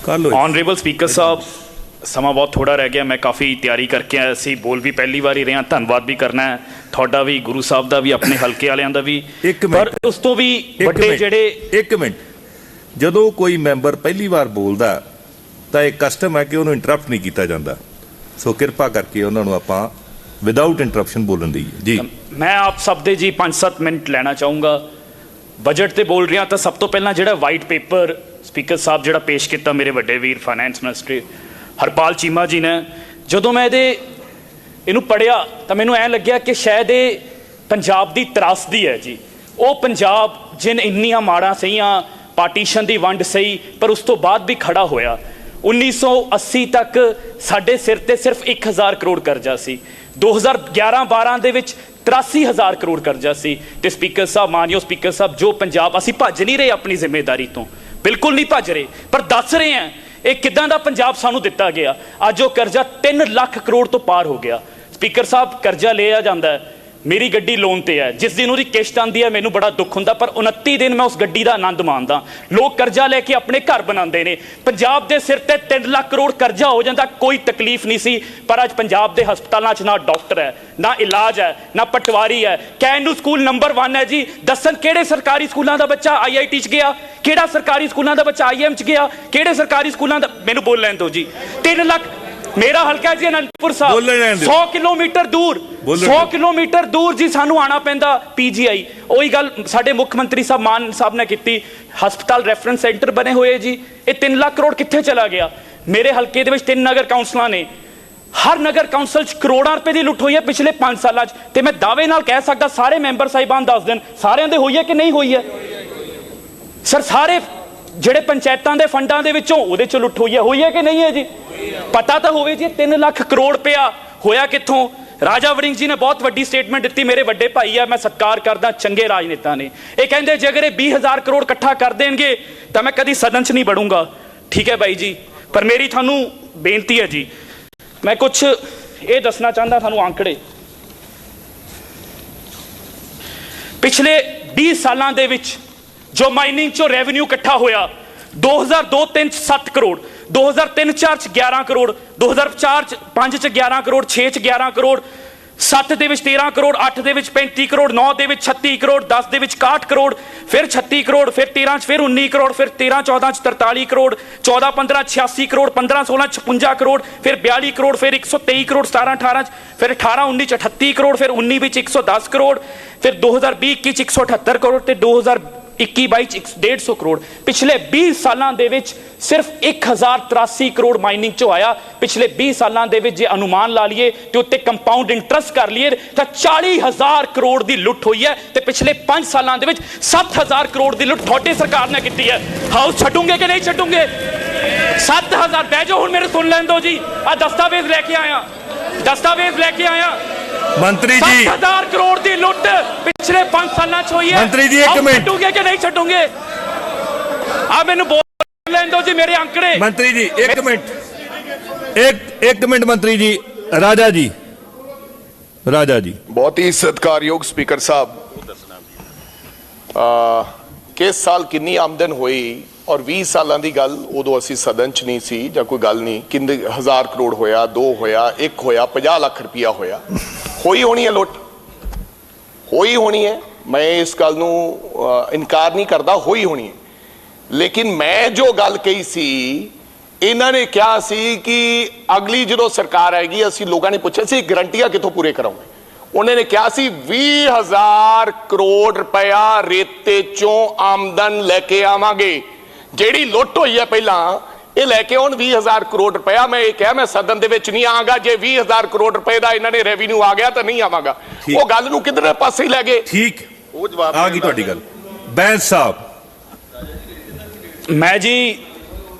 Honourable speaker साहब, समा बहुत थोड़ा रह गया। मैं काफ़ी तैयारी करके आया सी, बोल भी पहली बार ही रहा। धन्यवाद भी करना है थोड़ा भी, गुरु साहब का भी, अपने हल्के वालियां का भी। पर उस तो भी बड़े जेडे एक मिनट, ਜਦੋਂ ਕੋਈ ਮੈਂਬਰ ਪਹਿਲੀ ਵਾਰ ਬੋਲਦਾ ਤਾਂ ਇਹ ਕਸਟਮ ਹੈ ਕਿ ਉਹਨੂੰ ਇੰਟਰਪਟ ਨਹੀਂ ਕੀਤਾ ਜਾਂਦਾ। ਸੋ ਕਿਰਪਾ ਕਰਕੇ ਉਹਨਾਂ ਨੂੰ ਆਪਾਂ ਵਿਦਆਊਟ ਇੰਟਰਪਸ਼ਨ ਬੋਲਣ ਦੀ ਜੀ। मैं आप सब दे जी 5-7 मिनट लेना चाहूँगा। बजट ते बोल रहा तो सब तो पहला जो वाइट पेपर स्पीकर साहब जो पेश किया मेरे वड्डे वीर फाइनैंस मिनिस्टर हरपाल चीमा जी ने, जो मैं इनू पढ़िया तो मैनू ऐ लग्या कि शायद ये पंजाब की त्रासदी है जी। वो पंजाब जिन इन्नियां माड़ा सहियां, पार्टीशन की वंड सही, पर उस तो बाद भी खड़ा होया। 1980 तक साडे सिर ते सिर्फ 1000 करोड़ करजा सी। 2011-12 दे विच 83,000 करोड़ करजा सी। ते स्पीकर साहब, मानयोग स्पीकर साहब, जो पंजाब असीं भज नहीं रहे अपनी जिम्मेदारी तो, बिल्कुल नहीं भज रहे, पर दस रहे हैं ये किदां दा पंजाब सानू दिता गया। अज वो करजा 3 लाख करोड़ तो पार हो गया। स्पीकर साहब, करजा लिया जाता है, मेरी गड्डी लोन ते है, जिस दिन उसकी किश्त आती है मैनू बड़ा दुख होंदा, पर 29 दिन मैं उस गड्डी का आनंद मानदा। लोग करजा लैके अपने घर बनाते हैं। पंजाब के सिर ते 3 लाख करोड़ करजा हो जाता, कोई तकलीफ नहीं सी। पर अज पंजाब के हस्पतालों च ना डॉक्टर है, ना इलाज है, ना पटवारी है। कैनू स्कूल नंबर 1 है जी। दसन किहड़े सरकारी स्कूलों का बच्चा IIT च गया, किहड़ा सरकारी स्कूलों का बच्चा IM च गया, किहड़े सरकारी स्कूलों का, मैनू बोल लैन दो जी। 3 लाख मेरा हल्का जी अनंदपुर साहब, 100 किलोमीटर दूर, 100 किलोमीटर दूर जी सानू आना पैंदा PGI। वही गल साडे मुख्यमंत्री साहब मान साहब ने की, हस्पताल रेफरेंस सेंटर बने हुए जी। ये 3 लाख करोड़ कित्थे चला गया। मेरे हल्के दे विच 3 नगर काउंसलां ने, हर नगर काउंसल च करोड़ां रुपए की लुट हुई है पिछले 5 सालों च। ते मैं दावे नाल कह सकदा, सारे मैंबर साहिबान दस दिन, सारिआं दे होई है कि नहीं होई है सर? सारे ਜਿਹੜੇ ਪੰਚਾਇਤਾਂ ਦੇ ਫੰਡਾਂ ਦੇ ਵਿੱਚੋਂ ਉਹਦੇ ਚ ਲੁੱਟ ਹੋਈ ਹੈ ਕਿ ਨਹੀਂ ਹੈ ਜੀ? ਪਤਾ ਤਾਂ ਹੋਵੇ ਜੀ 3 ਲੱਖ ਕਰੋੜ ਰੁਪਇਆ ਹੋਇਆ ਕਿੱਥੋਂ। ਰਾਜਾ ਵੜਿੰਗ ਜੀ ਨੇ ਬਹੁਤ ਵੱਡੀ ਸਟੇਟਮੈਂਟ ਦਿੱਤੀ, ਮੇਰੇ ਵੱਡੇ ਭਾਈ ਆ, ਮੈਂ ਸਤਿਕਾਰ ਕਰਦਾ, ਚੰਗੇ ਰਾਜਨੇਤਾ ਨੇ। ਇਹ ਕਹਿੰਦੇ ਜੇ ਅਗਰ ਇਹ 20,000 ਕਰੋੜ ਇਕੱਠਾ ਕਰ ਦੇਣਗੇ ਤਾਂ ਮੈਂ ਕਦੀ ਸਦਨ 'ਚ ਨਹੀਂ ਵੜੂੰਗਾ। ਠੀਕ ਹੈ ਬਾਈ ਜੀ, ਪਰ ਮੇਰੀ ਤੁਹਾਨੂੰ ਬੇਨਤੀ ਹੈ ਜੀ, ਮੈਂ ਕੁਛ ਇਹ ਦੱਸਣਾ ਚਾਹੁੰਦਾ ਤੁਹਾਨੂੰ ਆંકੜੇ। ਪਿਛਲੇ 20 ਸਾਲਾਂ ਦੇ ਵਿੱਚ जो माइनिंग चो रेवन्यू इकट्ठा होया, 2002-03 च 7 करोड़, 2003-04 च 11 करोड़, 2004-05 च 11 करोड़, 6 च 11 करोड़, 7 ਦੇ ਵਿੱਚ 13 करोड़, 8 ਦੇ ਵਿੱਚ 35 करोड़, 9 ਦੇ ਵਿੱਚ 36 करोड़, 10 ਦੇ ਵਿੱਚ 61 करोड़, फिर 36 करोड़, फिर 13 च फिर 19 करोड़, फिर 13-14 च 43 करोड़, 14-15 86 करोड़, 15-16 56 करोड़, फिर 42 करोड़, फिर 123 करोड़ 17-18 च, फिर 18-19 च 38 करोड़, फिर 19 ਵਿੱਚ 110 करोड़, फिर 2020-21 च 178 करोड़ ਤੇ 2021-22 ਚ 150 ਕਰੋੜ। ਪਿਛਲੇ 20 ਸਾਲਾਂ ਦੇ ਵਿੱਚ ਸਿਰਫ 1083 ਕਰੋੜ ਮਾਈਨਿੰਗ ਚੋਂ ਆਇਆ। ਪਿਛਲੇ 20 ਸਾਲਾਂ ਦੇ ਵਿੱਚ ਜੇ ਅਨੁਮਾਨ ਲਾ ਲਈਏ ਤੇ ਉੱਤੇ ਕੰਪਾਊਂਡ ਇੰਟਰਸਟ ਕਰ ਲਈਏ ਤਾਂ 40,000 ਕਰੋੜ ਦੀ ਲੁੱਟ ਹੋਈ ਹੈ। ਤੇ ਪਿਛਲੇ 5 ਸਾਲਾਂ ਦੇ ਵਿੱਚ 7,000 ਕਰੋੜ ਦੀ ਲੁੱਟ ਤੁਹਾਡੀ ਸਰਕਾਰ ਨੇ ਕੀਤੀ ਹੈ। ਹਾਊਸ ਛੱਡੂਗੇ ਕਿ ਨਹੀਂ ਛੱਡੂਗੇ? 7,000 ਬਹਿ ਜਾਓ, ਹੁਣ ਮੇਰੇ ਸੁਣ ਲੈਣ ਦਿਓ ਜੀ। ਆ ਦਸਤਾਵੇਜ਼ ਲੈ ਕੇ ਆਇਆ, ਦਸਤਾਵੇਜ਼ ਲੈ ਕੇ ਆਇਆ। मंत्री जी, 7,000 करोड़ की लुट पिछले 5 सालों च हुई है। मंत्री जी एक मिनट, छड्डोगे कि नहीं छड्डोगे? आ मैनू बोल लें दो जी मेरे आंकड़े। मंत्री जी एक मिनट, एक मिनट मंत्री जी। राजा जी, राजा जी, बहुत ही सत्कारयोग स्पीकर साहब, किस साल कितनी आमदन हुई और 20 सालों की गल उदों असी सदन च नहीं सी जां कोई गल नहीं, किंदे 1000 करोड़ होया, 2 होया, 1 होया, 50 लाख रुपया होया, होई होनी है लुट, होई होनी है। मैं इस गल नूं इनकार नहीं करता, होई होनी है। लेकिन मैं जो गल कही सी, इन्हां ने कहा सी कि अगली जो सरकार आएगी असी लोगों ने पूछा सी गारंटियां कितों पूरे कराओगे। उन्होंने कहा सी 20,000 करोड़ रुपया रेते चों आमदन लेके आवांगे। ਜਿਹੜੀ ਲੁੱਟ ਹੋਈ ਹੈ ਪਹਿਲਾਂ ਇਹ ਲੈ ਕੇ ਆਉਣ 20,000 ਕਰੋੜ ਰੁਪਇਆ। ਮੈਂ ਇਹ ਕਿਹਾ ਮੈਂ ਸਦਨ ਦੇ ਵਿੱਚ ਨਹੀਂ ਆਵਾਂਗਾ ਜੇ 20,000 ਕਰੋੜ ਰੁਪਏ ਦਾ ਇਹਨਾਂ ਨੇ ਰੈਵਨਿਊ ਆ ਗਿਆ ਤਾਂ ਨਹੀਂ ਆਵਾਂਗਾ। ਉਹ ਗੱਲ ਨੂੰ ਕਿਧਰੇ ਪਾਸੇ ਹੀ ਲੈ ਗਏ। ਠੀਕ, ਉਹ ਜਵਾਬ ਆ ਗਈ ਤੁਹਾਡੀ ਗੱਲ। ਬੈਂਸ ਸਾਹਿਬ, ਮੈਂ ਜੀ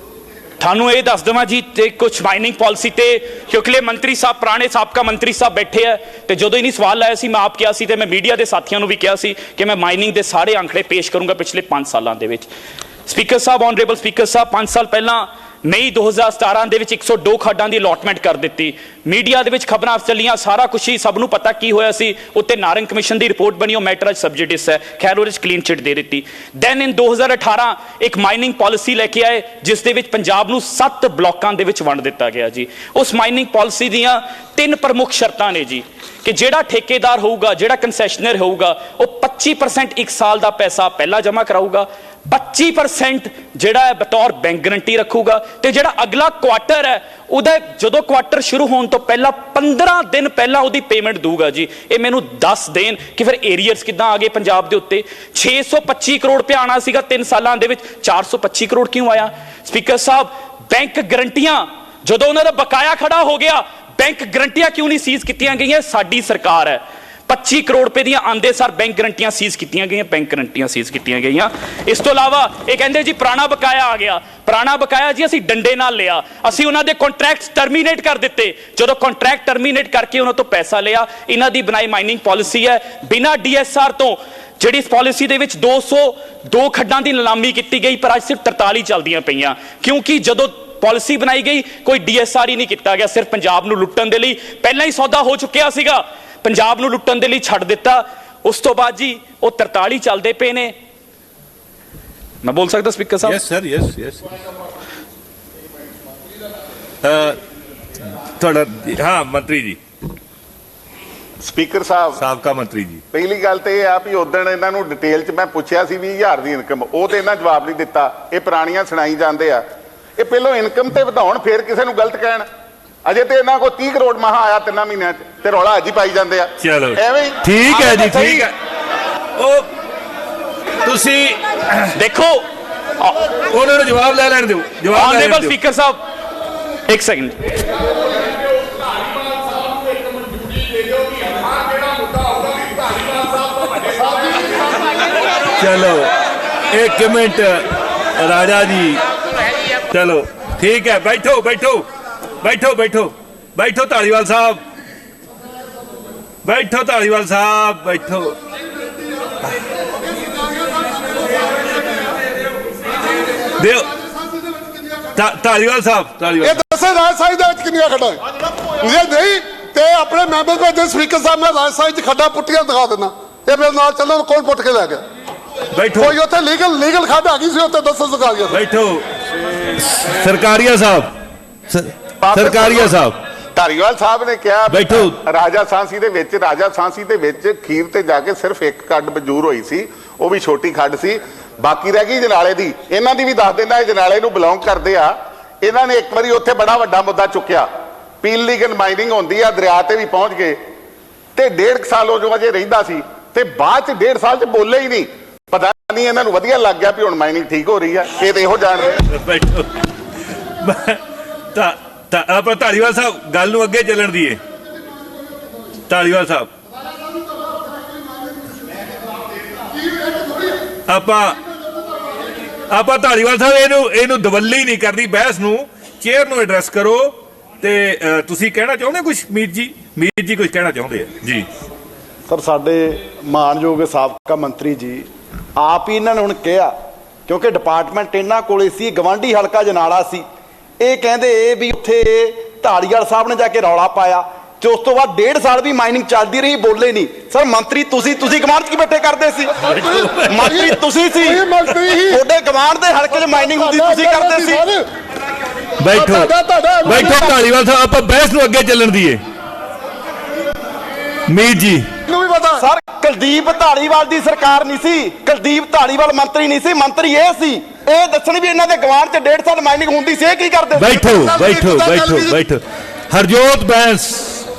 ਤੁਹਾਨੂੰ ਇਹ ਦੱਸ ਦੇਵਾਂ ਜੀ ਤੇ ਕੁਝ ਮਾਈਨਿੰਗ ਪਾਲਿਸੀ ਤੇ, ਕਿਉਂਕਿ ਮੰਤਰੀ ਸਾਹਿਬ ਪੁਰਾਣੇ ਸਾਬਕਾ ਮੰਤਰੀ ਸਾਹਿਬ ਬੈਠੇ ਆ ਤੇ ਜਦੋਂ ਇਹਨੀ ਸਵਾਲ ਆਇਆ ਸੀ ਮੈਂ ਆਪ ਕਿਹਾ ਸੀ ਤੇ ਮੈਂ ਮੀਡੀਆ ਦੇ ਸਾਥੀਆਂ ਨੂੰ ਵੀ ਕਿਹਾ ਸੀ ਕਿ ਮੈਂ ਮਾਈਨਿੰਗ ਦੇ ਸਾਰੇ ਅੰਕੜੇ ਪੇਸ਼ ਕਰੂੰਗਾ ਪਿਛਲੇ 5 ਸਾਲਾਂ ਦੇ ਵਿੱਚ। स्पीकर साहब, ऑनरेबल स्पीकर साहब, 5 साल पहला ਮਈ 2017 ਦੇ ਵਿੱਚ 102 ਖੱਡਾਂ ਦੀ ਅਲਾਟਮੈਂਟ ਕਰ ਦਿੱਤੀ। ਮੀਡੀਆ ਦੇ ਵਿੱਚ ਖਬਰਾਂ ਚੱਲੀਆਂ, ਸਾਰਾ ਕੁਛ ਹੀ ਸਭ ਨੂੰ ਪਤਾ ਕੀ ਹੋਇਆ ਸੀ। ਉੱਤੇ ਨਾਰੰਗ ਕਮਿਸ਼ਨ ਦੀ ਰਿਪੋਰਟ ਬਣੀ, ਉਹ ਮੈਟਰ ਅੱਜ ਸਬਜੈਕਟਿਸ ਹੈ, ਖੈਰ ਉਹਦੇ 'ਚ ਕਲੀਨ ਚਿੱਟ ਦੇ ਦਿੱਤੀ। ਦੈਨ ਇਨ 2018 ਇੱਕ ਮਾਈਨਿੰਗ ਪਾਲਿਸੀ ਲੈ ਕੇ ਆਏ, ਜਿਸ ਦੇ ਵਿੱਚ ਪੰਜਾਬ ਨੂੰ 7 ਬਲਾਕਾਂ ਦੇ ਵਿੱਚ ਵੰਡ ਦਿੱਤਾ ਗਿਆ ਜੀ। ਉਸ ਮਾਈਨਿੰਗ ਪਾਲਿਸੀ ਦੀਆਂ 3 ਪ੍ਰਮੁੱਖ ਸ਼ਰਤਾਂ ਨੇ ਜੀ, ਕਿ ਜਿਹੜਾ ਠੇਕੇਦਾਰ ਹੋਊਗਾ, ਜਿਹੜਾ ਕੰਸੈਸ਼ਨਰ ਹੋਊਗਾ, ਉਹ 25% ਇੱਕ ਸਾਲ ਦਾ ਪੈਸਾ ਪਹਿਲਾਂ ਜਮ੍ਹਾਂ ਕਰਾਊਗਾ, 25% ਜਿਹੜਾ ਹੈ ਬਤੌਰ ਬੈਂਕ ਗਰੰਟੀ ਰੱਖੂਗਾ, ਤੇ ਜਿਹੜਾ ਅਗਲਾ ਕੁਆਟਰ ਹੈ ਉਹਦਾ ਜਦੋਂ ਕੁਆਟਰ ਸ਼ੁਰੂ ਹੋਣ ਤੋਂ ਪਹਿਲਾਂ 15 ਦਿਨ ਪਹਿਲਾਂ ਉਹਦੀ ਪੇਮੈਂਟ ਦਊਗਾ ਜੀ। ਇਹ ਮੈਨੂੰ ਦੱਸ ਦੇਣ ਕਿ ਫਿਰ ਏਰੀਅਰਸ ਕਿੱਦਾਂ ਆ ਗਏ ਪੰਜਾਬ ਦੇ ਉੱਤੇ। 625 ਕਰੋੜ ਰੁਪਇਆ ਆਉਣਾ ਸੀਗਾ 3 ਸਾਲਾਂ ਦੇ ਵਿੱਚ, 425 ਕਰੋੜ ਕਿਉਂ ਆਇਆ? ਸਪੀਕਰ ਸਾਹਿਬ, ਬੈਂਕ ਗਰੰਟੀਆਂ ਜਦੋਂ ਉਹਨਾਂ ਦਾ ਬਕਾਇਆ ਖੜਾ ਹੋ ਗਿਆ, ਬੈਂਕ ਗਰੰਟੀਆਂ ਕਿਉਂ ਨਹੀਂ ਸੀਜ਼ ਕੀਤੀਆਂ ਗਈਆਂ? ਸਾਡੀ ਸਰਕਾਰ ਹੈ। 25 ਕਰੋੜ ਰੁਪਏ ਦੀਆਂ ਆਂਦੇ ਸਰ ਬੈਂਕ ਗਰੰਟੀਆਂ ਸੀਜ਼ ਕੀਤੀਆਂ ਗਈਆਂ, ਬੈਂਕ ਗਰੰਟੀਆਂ ਸੀਜ਼ ਕੀਤੀਆਂ ਗਈਆਂ। ਇਸ ਤੋਂ ਇਲਾਵਾ ਇਹ ਕਹਿੰਦੇ ਜੀ ਪੁਰਾਣਾ ਬਕਾਇਆ ਆ ਗਿਆ। ਪੁਰਾਣਾ ਬਕਾਇਆ ਜੀ ਅਸੀਂ ਡੰਡੇ ਨਾਲ ਲਿਆ, ਅਸੀਂ ਉਹਨਾਂ ਦੇ ਕੰਟਰੈਕਟਸ ਟਰਮੀਨੇਟ ਕਰ ਦਿੱਤੇ। ਜਦੋਂ ਕੰਟਰੈਕਟ ਟਰਮੀਨੇਟ ਕਰਕੇ ਉਹਨਾਂ ਤੋਂ ਪੈਸਾ ਲਿਆ, ਇਹਨਾਂ ਦੀ ਬਣਾਈ ਮਾਈਨਿੰਗ ਪਾਲਿਸੀ ਹੈ, ਬਿਨਾਂ DSR ਤੋਂ, ਜਿਹੜੀ ਇਸ ਪਾਲਿਸੀ ਦੇ ਵਿੱਚ 202 ਖੱਡਾਂ ਦੀ ਨਿਲਾਮੀ ਕੀਤੀ ਗਈ, ਪਰ ਅੱਜ ਸਿਰਫ 43 ਚੱਲਦੀਆਂ ਪਈਆਂ, ਕਿਉਂਕਿ ਜਦੋਂ ਪਾਲਿਸੀ ਬਣਾਈ ਗਈ ਕੋਈ DSR ਹੀ ਨਹੀਂ ਕੀਤਾ ਗਿਆ, ਸਿਰਫ ਪੰਜਾਬ ਨੂੰ ਲੁੱਟਣ ਦੇ ਲਈ। ਪਹਿਲਾਂ ਹੀ ਸੌਦਾ ਹੋ ਚੁੱਕਿਆ ਸੀਗਾ, ਪੰਜਾਬ ਨੂੰ ਲੁੱਟਣ ਦੇ ਲਈ ਛੱਡ ਦਿੱਤਾ। ਉਸ ਤੋਂ ਬਾਅਦ ਜੀ ਉਹ 43 ਚੱਲਦੇ ਪਏ ਨੇ। ਮੈਂ ਬੋਲ ਸਕਦਾ ਸਪੀਕਰ ਸਾਹਿਬ? Yes sir, yes. ਤੁਹਾਡਾ ਹਾਂ ਮੰਤਰੀ ਜੀ, ਸਪੀਕਰ ਸਾਹਿਬ, ਸਾਬਕਾ ਮੰਤਰੀ ਜੀ। ਪਹਿਲੀ ਗੱਲ ਤੇ ਇਹ ਆ ਵੀ ਉਦੋਂ ਇਹਨਾਂ ਨੂੰ ਡਿਟੇਲ 'ਚ ਮੈਂ ਪੁੱਛਿਆ ਸੀ 20,000 ਦੀ ਇਨਕਮ, ਉਹ ਤੇ ਇਹਨਾਂ ਜਵਾਬ ਨਹੀਂ ਦਿੱਤਾ। ਇਹ ਪੁਰਾਣੀਆਂ ਸੁਣਾਈ ਜਾਂਦੇ ਆ। ਇਹ ਪਹਿਲੋਂ ਇਨਕਮ ਤੇ ਵਧਾਉਣ, ਫਿਰ ਕਿਸੇ ਨੂੰ ਗਲਤ ਕਹਿਣ। ਅਜੇ ਤੇ ਇਹਨਾਂ ਕੋਲ 30 ਕਰੋੜ ਮਹਾ ਆਇਆ 3 ਮਹੀਨਿਆਂ 'ਚ, ਤੇ ਰੌਲਾ ਅੱਜ ਹੀ ਪਾਈ ਜਾਂਦੇ ਆ। ਚਲੋ ਐਵੇਂ ਹੀ ਠੀਕ ਹੈ ਜੀ, ਠੀਕ ਹੈ। ਉਹ ਤੁਸੀਂ ਦੇਖੋ, ਉਹਨਾਂ ਨੂੰ ਜਵਾਬ ਲੈ ਲੈਣ ਦਿਓ, ਜਵਾਬ ਲੈ ਲੈਣ ਆਨਰੇਬਲ ਦਿਓ। ਸਪੀਕਰ ਸਾਹਿਬ ਇੱਕ ਸੈਕਿੰਡ। ਚਲੋ 1 ਮਿੰਟ ਰਾਜਾ ਜੀ, ਚਲੋ ਠੀਕ ਹੈ, ਬੈਠੋ ਬੈਠੋ ਬੈਠੋ ਬੈਠੋ ਬੈਠੋ ਧਾਲੀਵਾਲ ਸਾਹਿਬ, ਬੈਠੋ ਧਾਲੀਵਾਲ ਸਾਹਿਬ, ਬੈਠੋ। ਦਿਓ ਧਾਲੀਵਾਲ ਸਾਹਿਬ, ਧਾਲੀਵਾਲ ਇਹ ਦੱਸੇ ਰਾਜਸਾਈ ਦੇ ਵਿੱਚ ਕਿੰਨੀਆਂ ਖੱਡਾਂ ਜੇ ਨਹੀਂ ਤੇ ਆਪਣੇ ਮੈਂਬਰ ਕੋਲ ਸਪੀਕਰ ਸਾਹਿਬ, ਮੈਂ ਰਾਜਸਾਈ 'ਚ ਖੱਡਾਂ ਪੁੱਟੀਆਂ ਦਿਖਾ ਦਿੰਦਾ। ਇਹ ਮੇਰੇ ਨਾਲ ਚੱਲੋ, ਕੌਣ ਪੁੱਟ ਕੇ ਲੈ ਗਿਆ? ਬੈਠੋ, ਕੋਈ ਉੱਥੇ ਲੀਗਲ ਖੱਡ ਆ ਗਈ ਸੀ, ਉੱਥੇ ਦੱਸੋ ਸਰਕਾਰੀਆ ਬੈਠੋ। ਸਰਕਾਰੀਆ ਸਾਹਿਬ, ਸਰਕਾਰੀਆ ਸਾਹਿਬ, ਧਾਰੀਵਾਲ ਸਾਹਿਬ ਨੇ ਕਿਹਾ ਬੈਠੋ। ਰਾਜਾ ਸਾਂਸੀ ਦੇ ਵਿੱਚ ਖੀਰ ਤੇ ਜਾ ਕੇ ਸਿਰਫ 1 ਖੱਡ ਮਨਜ਼ੂਰ ਹੋਈ ਸੀ, ਉਹ ਵੀ ਛੋਟੀ ਖੱਡ ਸੀ, ਬਾਕੀ ਰਹਿ ਗਈ ਜਨਾਲੇ ਦੀ। ਇਹਨਾਂ ਦੀ ਵੀ ਦੱਸ ਦਿੰਦਾ, ਇਹ ਜਨਾਲੇ ਨੂੰ ਬਿਲੋਂਗ ਕਰਦੇ ਆ। ਇਹਨਾਂ ਨੇ ਇੱਕ ਵਾਰੀ ਉੱਥੇ ਬੜਾ ਵੱਡਾ ਮੁੱਦਾ ਚੁੱਕਿਆ, ਪੀਲੀਗਨ ਮਾਈਨਿੰਗ ਹੁੰਦੀ ਆ, ਦਰਿਆ ਤੇ ਵੀ ਪਹੁੰਚ ਗਏ, ਤੇ 1.5 ਸਾਲ ਉਹ ਜੋ ਅਜੇ ਰਹਿੰਦਾ ਸੀ, ਤੇ ਬਾਅਦ ਚ 1.5 ਸਾਲ ਚ ਬੋਲੇ ਹੀ ਨਹੀਂ। ਪਤਾ ਨਹੀਂ ਇਹਨਾਂ ਨੂੰ ਵਧੀਆ ਲੱਗ ਗਿਆ ਵੀ ਹੁਣ ਮਾਈਨਿੰਗ ਠੀਕ ਹੋ ਰਹੀ ਆ, ਇਹ ਤੇ ਇਹੋ ਜਾਣ ਰਹੇ। ਬੈਠੋ। ਤਾਂ ਆਪਾਂ ਧਾਲੀਵਾਲ ਸਾਹਿਬ ਗੱਲ ਨੂੰ ਅੱਗੇ ਚੱਲਣ ਦੀਏ। ਧਾਲੀਵਾਲ ਸਾਹਿਬ, ਆਪਾਂ ਧਾਲੀਵਾਲ ਸਾਹਿਬ ਇਹਨੂੰ ਦਵੱਲੀ ਨਹੀਂ ਕਰਨੀ ਬਹਿਸ ਨੂੰ, ਚੇਅਰ ਨੂੰ ਐਡਰੈਸ ਕਰੋ। ਤੇ ਤੁਸੀਂ ਕਹਿਣਾ ਚਾਹੁੰਦੇ ਕੁਝ? ਮੀਤ ਜੀ ਕੁਝ ਕਹਿਣਾ ਚਾਹੁੰਦੇ ਆ ਜੀ? ਸਰ, ਸਾਡੇ ਮਾਣਯੋਗ ਸਾਬਕਾ ਮੰਤਰੀ ਜੀ ਆਪ ਹੀ ਇਹਨਾਂ ਨੇ ਹੁਣ ਕਿਹਾ, ਕਿਉਂਕਿ ਡਿਪਾਰਟਮੈਂਟ ਇਹਨਾਂ ਕੋਲੇ ਸੀ, ਗਵਾਂਢੀ ਹਲਕਾ ਜਨਾਲਾ ਸੀ। ਇਹ ਕਹਿੰਦੇ ਵੀ ਉੱਥੇ ਧਾਲੀਵਾਲ ਸਾਹਿਬ ਨੇ ਜਾ ਕੇ ਰੌਲਾ ਪਾਇਆ, ਤੇ ਉਸ ਤੋਂ ਬਾਅਦ 1.5 ਸਾਲ ਵੀ ਮਾਈਨਿੰਗ ਚੱਲਦੀ ਰਹੀ, ਬੋਲੇ ਨਹੀਂ। ਸਰ, ਮੰਤਰੀ ਤੁਸੀਂ ਗਵਾਂਢ 'ਚ ਕੀ ਬੈਠੇ ਕਰਦੇ ਸੀ? ਮੰਤਰੀ ਤੁਸੀਂ ਸੀ, ਤੁਹਾਡੇ ਗਵਾਂਢ ਦੇ ਹਲਕੇ 'ਚ ਮਾਈਨਿੰਗ ਹੁੰਦੀ, ਤੁਸੀਂ ਕਰਦੇ ਸੀ। ਬੈਠੋ ਧਾਲੀਵਾਲ ਸਾਹਿਬ, ਆਪਾਂ ਬਹਿਸ ਨੂੰ ਅੱਗੇ ਚੱਲਣ ਦੀਏ। ਮੀਤ ਜੀ ਨੂੰ ਵੀ ਪਤਾ ਸਰ, ਕੁਲਦੀਪ ਧਾਲੀਵਾਲ ਦੀ ਸਰਕਾਰ ਨਹੀਂ ਸੀ, ਕੁਲਦੀਪ ਧਾਲੀਵਾਲ ਮੰਤਰੀ ਨਹੀਂ ਸੀ, ਮੰਤਰੀ ਇਹ ਸੀ। ਇਹ ਦੱਸਣ ਵੀ ਇਹਨਾਂ ਦੇ ਗਵਾਂਢ 'ਚ 1.5 ਸਾਲ ਮਾਈਨਿੰਗ ਹੁੰਦੀ ਸੀ, ਇਹ ਕੀ ਕਰਦੇ? ਬੈਠੋ ਹਰਜੋਤ ਬੈਂਸ,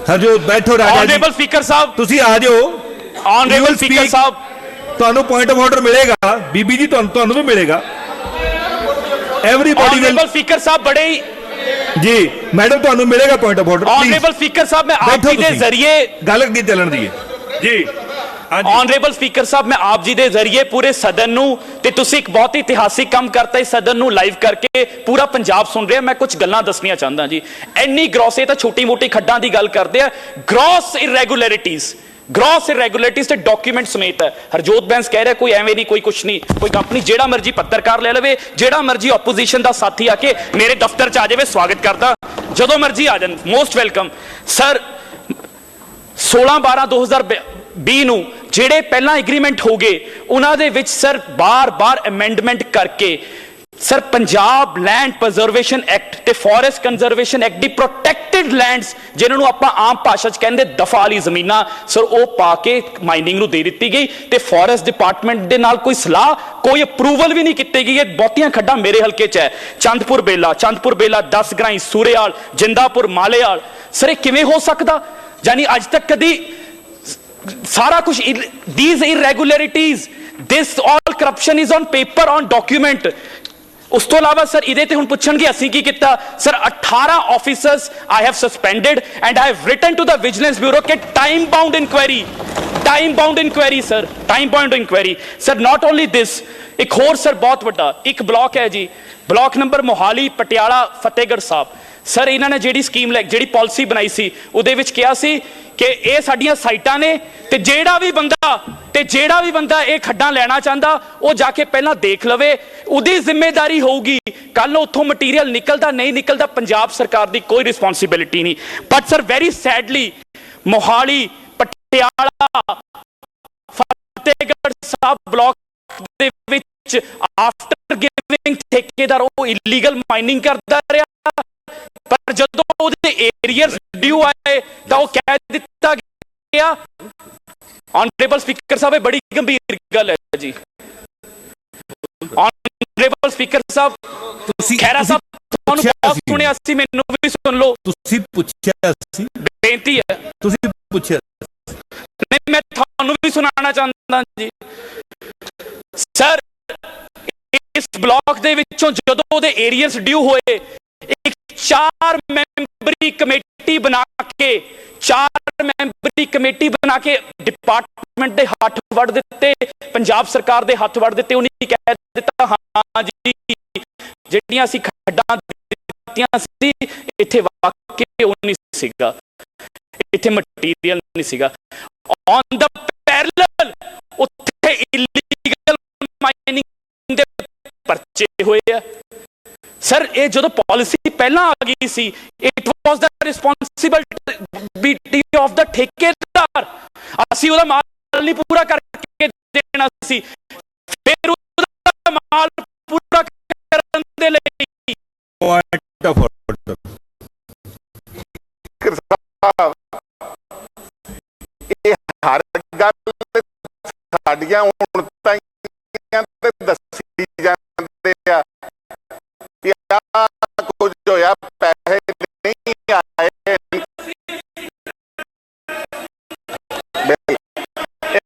ਹਰਜੋਤ ਬੈਠੋ। ਰਾਜਾ ਜੀ, ਆਨਰੇਬਲ ਸਪੀਕਰ ਸਾਹਿਬ, ਤੁਸੀਂ ਆ ਜਾਓ। ਆਨਰੇਬਲ ਸਪੀਕਰ ਸਾਹਿਬ, ਤੁਹਾਨੂੰ ਪੁਆਇੰਟ ਆਫ ਆਰਡਰ ਮਿਲੇਗਾ। ਬੀਬੀ ਜੀ, ਤੁਹਾਨੂੰ ਵੀ ਮਿਲੇਗਾ। ਐਵਰੀਬਾਡੀ ਆਨਰੇਬਲ ਸਪੀਕਰ ਸਾਹਿਬ, ਬੜੇ ਹੀ ਜੀ ਮੈਡਮ, ਤੁਹਾਨੂੰ ਮਿਲੇਗਾ point of order. Honourable speaker ਸਾਹਿਬ, ਮੈਂ ਆਪ ਜੀ ਦੇ ਜ਼ਰੀਏ ਗੱਲ ਅੱਗੇ ਚੱਲਣ ਦੀ ਹੈ ਜੀ। ਆਨਰੇਬਲ ਸਪੀਕਰ ਸਾਹਿਬ, ਮੈਂ ਆਪ ਜੀ ਦੇ ਜ਼ਰੀਏ ਪੂਰੇ ਸਦਨ ਨੂੰ, ਤੇ ਤੁਸੀਂ ਇੱਕ ਬਹੁਤ ਹੀ ਇਤਿਹਾਸਿਕ ਕੰਮ ਕਰਤਾ ਇਸ ਸਦਨ ਨੂੰ ਲਾਈਵ ਕਰਕੇ, ਪੂਰਾ ਪੰਜਾਬ ਸੁਣ ਰਿਹਾ। ਮੈਂ ਕੁਝ ਗੱਲਾਂ ਦੱਸਣੀਆਂ ਚਾਹੁੰਦਾ ਜੀ। ਇੰਨੀ ਗ੍ਰੋਸ, ਇਹ ਤਾਂ ਛੋਟੀ ਮੋਟੀ ਖੱਡਾਂ ਦੀ ਗੱਲ ਕਰਦੇ ਆ, ਗ੍ਰੋਸ ਇਰੈਗੂਲਰਿਟੀਜ਼ ग्रॉस इरेगुलरिटीज ते डॉक्यूमेंट समेत है। हरजोत बैंस कह रहा कोई एवें नहीं, कोई कुछ नहीं, कोई गप नहीं, जेड़ा मर्जी पत्रकार ले लवे, जेड़ा मर्जी ओपोजिशन का साथी आके मेरे दफ्तर च आ जाए, स्वागत करता, जदों मर्जी आ जान, मोस्ट वेलकम। सर 16/12/2020 ਨੂੰ ਜਿਹੜੇ ਪਹਿਲਾਂ ਐਗਰੀਮੈਂਟ ਹੋ ਗਏ ਉਹਨਾਂ ਦੇ ਵਿੱਚ ਸਰ ਬਾਰ-ਬਾਰ ਅਮੈਂਡਮੈਂਟ ਕਰਕੇ ਸਰ ਪੰਜਾਬ ਲੈਂਡ ਪ੍ਰਜ਼ਰਵੇਸ਼ਨ ਐਕਟ ਤੇ ਫੋਰੈਸਟ ਕੰਜ਼ਰਵੇਸ਼ਨ ਐਕਟ ਦੀ ਪ੍ਰੋਟੈਕਟਡ ਲੈਂਡਸ ਜਿਨ੍ਹਾਂ ਨੂੰ ਆਪਾਂ ਆਮ ਭਾਸ਼ਾ 'ਚ ਕਹਿੰਦੇ ਦਫਾ ਵਾਲੀ ਜ਼ਮੀਨਾਂ ਸਰ ਉਹ ਪਾ ਕੇ ਮਾਈਨਿੰਗ ਨੂੰ ਦੇ ਦਿੱਤੀ ਗਈ ਤੇ ਫੋਰੈਸਟ ਡਿਪਾਰਟਮੈਂਟ ਦੇ ਨਾਲ ਕੋਈ ਸਲਾਹ ਕੋਈ ਅਪਰੂਵਲ ਵੀ ਨਹੀਂ ਕੀਤੀ ਗਈ। ਇਹ ਬਹੁਤੀਆਂ ਖੱਡਾਂ ਮੇਰੇ ਹਲਕੇ 'ਚ ਹੈ, ਚੰਦਪੁਰ ਬੇਲਾ 10 ਗਰਾਈ ਸੂਰੇਵਾਲ ਜਿੰਦਾਪੁਰ ਮਾਲੇਵਾਲ। ਸਰ ਇਹ ਕਿਵੇਂ ਹੋ ਸਕਦਾ? यानी अज तक कभी सारा कुछ these irregularities, this all corruption is on paper, on document। उस तो अलावा सर इहदे ते हुण पुछणगे असीं की कीता। Sir 18 officers I have suspended and I have written to the vigilance bureau के time bound inquiry sir, time bound inquiry sir. Not only this, एक होर सर बहुत वड्डा एक ब्लॉक है जी, block number Mohali Patiala Fatehgarh Sahib. Sir इन्होंने जी स्कीम जी पॉलिसी बनाई सी उहदे विच कहा सी कि ये साडियां साइटां ने ते जेड़ा भी बंदा ये खड्डां लैना चाहता वो जाके पहला देख लवे, उहदी जिम्मेदारी होगी। कल उत्थों मटीरियल निकलता नहीं निकलता पंजाब सरकार की कोई रिस्पॉन्सिबिलिटी नहीं। But sir very sadly Mohali Patiala Fatehgarh Sahib block दे विच आफ्टर गिविंग ठेकेदार वो इलीगल माइनिंग करता रहा, पर जदों उहदे एरियर्स ड्यू आए तो कह दिता गया। ऑनरेबल स्पीकर साहब बड़ी गंभीर गल है जी। ऑनरेबल स्पीकर साहब खैरा साहब तुहानू बहुत सुनिया सी, मैनू भी सुन लो, तुसीं पुछिया सी, बेनती है तुसीं पुछिया नहीं, मैं तुहानू भी सुनाना चाहता जी। सर इस ब्लॉक दे विचों जदों उहदे एरियर्स ड्यू होए एक 4 मैंबरी कमेटी बना के डिपार्टमेंट दे हाथ वड़ दिते, पंजाब सरकार दे हाथ वड़ दिते। उन्हें कह दिता हाँ जी जिहड़ियां असीं खड्डां दित्तियां सी इत्थे वाकई वो नहीं सीगा, इत्थे मटीरियल नहीं सीगा। ऑन द पैरेलल उत्थे इलीगल माइनिंग दे परचे होए आ। सर ये जो पॉलिसी पहला आ गई सी, it was the responsibility of the ठेकेदार। असी उहदा माल नहीं पूरा करके देना सी, फिर उहदा माल पूरा करन दे लई पॉइंट ऑफ ऑर्डर ਇਹ ਹਰ ਗੱਲ ਸਾਡੀਆਂ ਹੁਣ ਤਾਈਆਂ ਤੇ ਦੱਸੀ ਜਾਂਦੇ ਆ ਕਿ ਆ ਕੁਝ ਹੋਇਆ, ਪੈਸੇ ਨਹੀਂ ਆਏ,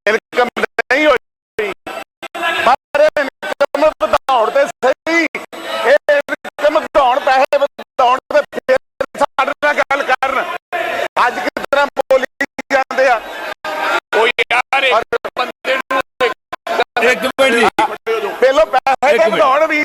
ਇਨਕਮ ਨਹੀਂ ਹੋਈ, ਪਰ ਇਨਕਮ ਵਧਾਉਣ ਤੇ ਸਹੀ, ਇਹ ਇਨਕਮ ਵਧਾਉਣ, ਪੈਸੇ ਵਧਾਉਣ ਤੇ ਫਿਰ ਸਾਡੇ ਨਾਲ ਗੱਲ ਕਰਨ। ਅੱਜ ਕਿਸ ਤਰ੍ਹਾਂ ਬੋਲੀ ਜਾਂਦੇ ਆ ਬੰਦੇ ਨੂੰ ਇੱਕ ਮਿੰਟ ਜੀ, ਪਹਿਲੋਂ ਪੈਸੇ ਤੇ ਵਧਾਉਣ ਵੀ।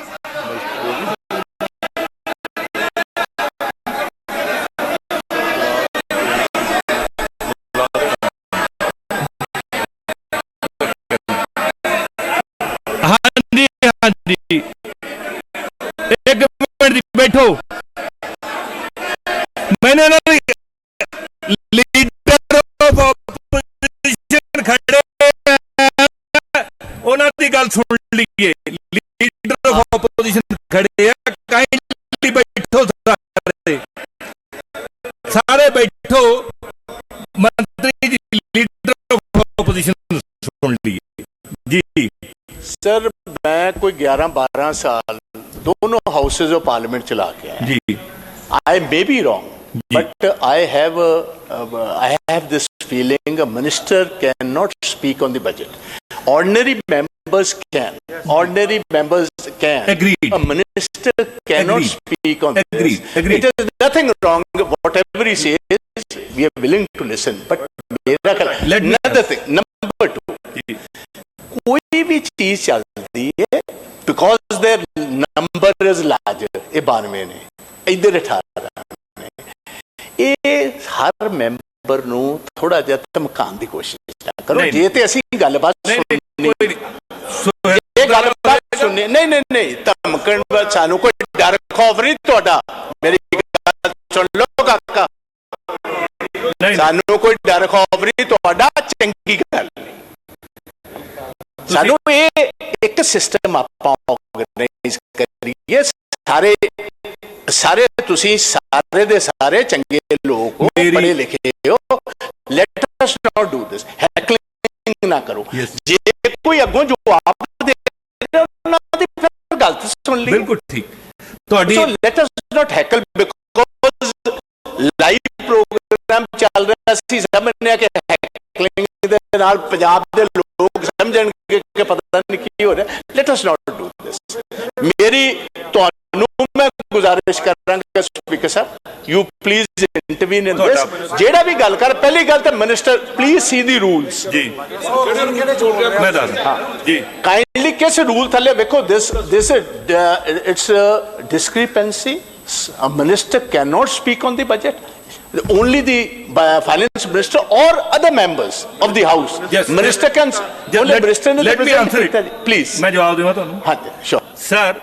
ਹਾਂਜੀ ਹਾਂਜੀ ਇੱਕ ਮਿੰਟ ਜੀ ਬੈਠੋ। मैंने लीडर ऑफ ऑपोजिशन खड़े उन्हां दी गल सुन लीए। लीडर ऑफ ऑपोजिशन खड़े हैं, काइंडली बैठो सारे बैठो। मंत्री जी लीडर ऑफ ऑपोजिशन सुन लिए जी। सर मैं कोई 11-12 साल दोनों हाउसेज ऑफ पार्लियामेंट चला के आया जी। I may be wrong, but I have this feeling a minister cannot speak on the budget. Ordinary members can. Agreed. A minister cannot speak on Agreed. this. Agreed. It is nothing wrong. Whatever he says, we are willing to listen. But another thing, number 2, कोई भी चीज चलती है because their number is larger. ये 92 ने, इधर 18 ने, ये हर member ਮੈਂਬਰ ਨੂੰ ਥੋੜਾ ਜਿਹਾ ਧਮਕਾਉਣ ਦੀ ਕੋਸ਼ਿਸ਼ ਨਾ ਕਰੋ। ਨਹੀਂ, ਜੇ ਤੇ ਅਸੀਂ ਗੱਲਬਾਤ ਸੁਣਨੀ ਇਹ ਗੱਲਬਾਤ ਸੁਣਨੀ ਨਹੀਂ ਧਮਕਣ ਦਾ ਸਾਨੂੰ ਕੋਈ ਡਰ ਖੌਫ ਨਹੀਂ ਤੁਹਾਡਾ। ਮੇਰੀ ਗੱਲ ਸੁਣ ਲਓ ਕਾਕਾ, ਸਾਨੂੰ ਕੋਈ ਡਰ ਖੌਫ ਨਹੀਂ ਤੁਹਾਡਾ। ਚੰਗੀ ਗੱਲ ਸਾਨੂੰ ਇਹ ਇੱਕ ਸਿਸਟਮ ਆਪਾਂ ਆਰਗੇਨਾਈਜ਼ ਕਰੀਏ। ਸਾਰੇ ਤੁਸੀਂ ਸਾਰੇ ਦੇ ਸਾਰੇ ਚੰਗੇ ਲੋਕ ਹੋ, ਪੜ੍ਹੇ ਲਿਖੇ ਹੋ। ਲੈਟ ਅਸ ਨਾਟ ਡੂ ਦਿਸ। ਹੈਕਲਿੰਗ ਨਾ ਕਰੋ। ਜੇ ਕੋਈ ਅੱਗੋਂ ਜਵਾਬ ਦੇ ਉਹਨਾਂ ਦੀ ਫਿਰ ਗਲਤ ਸੁਣ ਲਈ। ਬਿਲਕੁਲ ਠੀਕ ਤੁਹਾਡੀ। So let us not heckle because live programme ਚੱਲ ਰਿਹਾ ਸੀ। ਸਾਹਮਣੇ ਕਿ ਹੈਕਲਿੰਗ ਦੇ ਨਾਲ ਪੰਜਾਬ ਦੇ ਲੋਕ ਸਮਝਣਗੇ ਕਿ ਪਤਾ ਨਹੀਂ ਕੀ ਹੋ ਰਿਹਾ। Let us not do this. ਮੇਰੀ ਤੁਹਾਨੂੰ ਮੈਂ ਗੁਜ਼ਾਰਿਸ਼ ਕਰਾਂਗਾ speaker sahib, you please intervene in this. ਜਿਹੜਾ ਵੀ ਗੱਲ ਕਰ, ਪਹਿਲੀ ਗੱਲ ਤਾਂ minister please see the rules ਜੀ ਮੈਂ ਦੱਸ ਜੀ ਕਾਈਂਡਲੀ ਕਿਸ ਰੂਲ ਥੱਲੇ ਵੇਖੋ। This it's discrepancy. A minister cannot speak on the budget. Only the finance minister or other members of the house. Yes. Minister can. Only minister ne let me answer it. Please. ਮੈਂ ਜਵਾਬ ਦੇਵਾਂ ਤੁਹਾਨੂੰ। ਹਾਂ sure. Sir,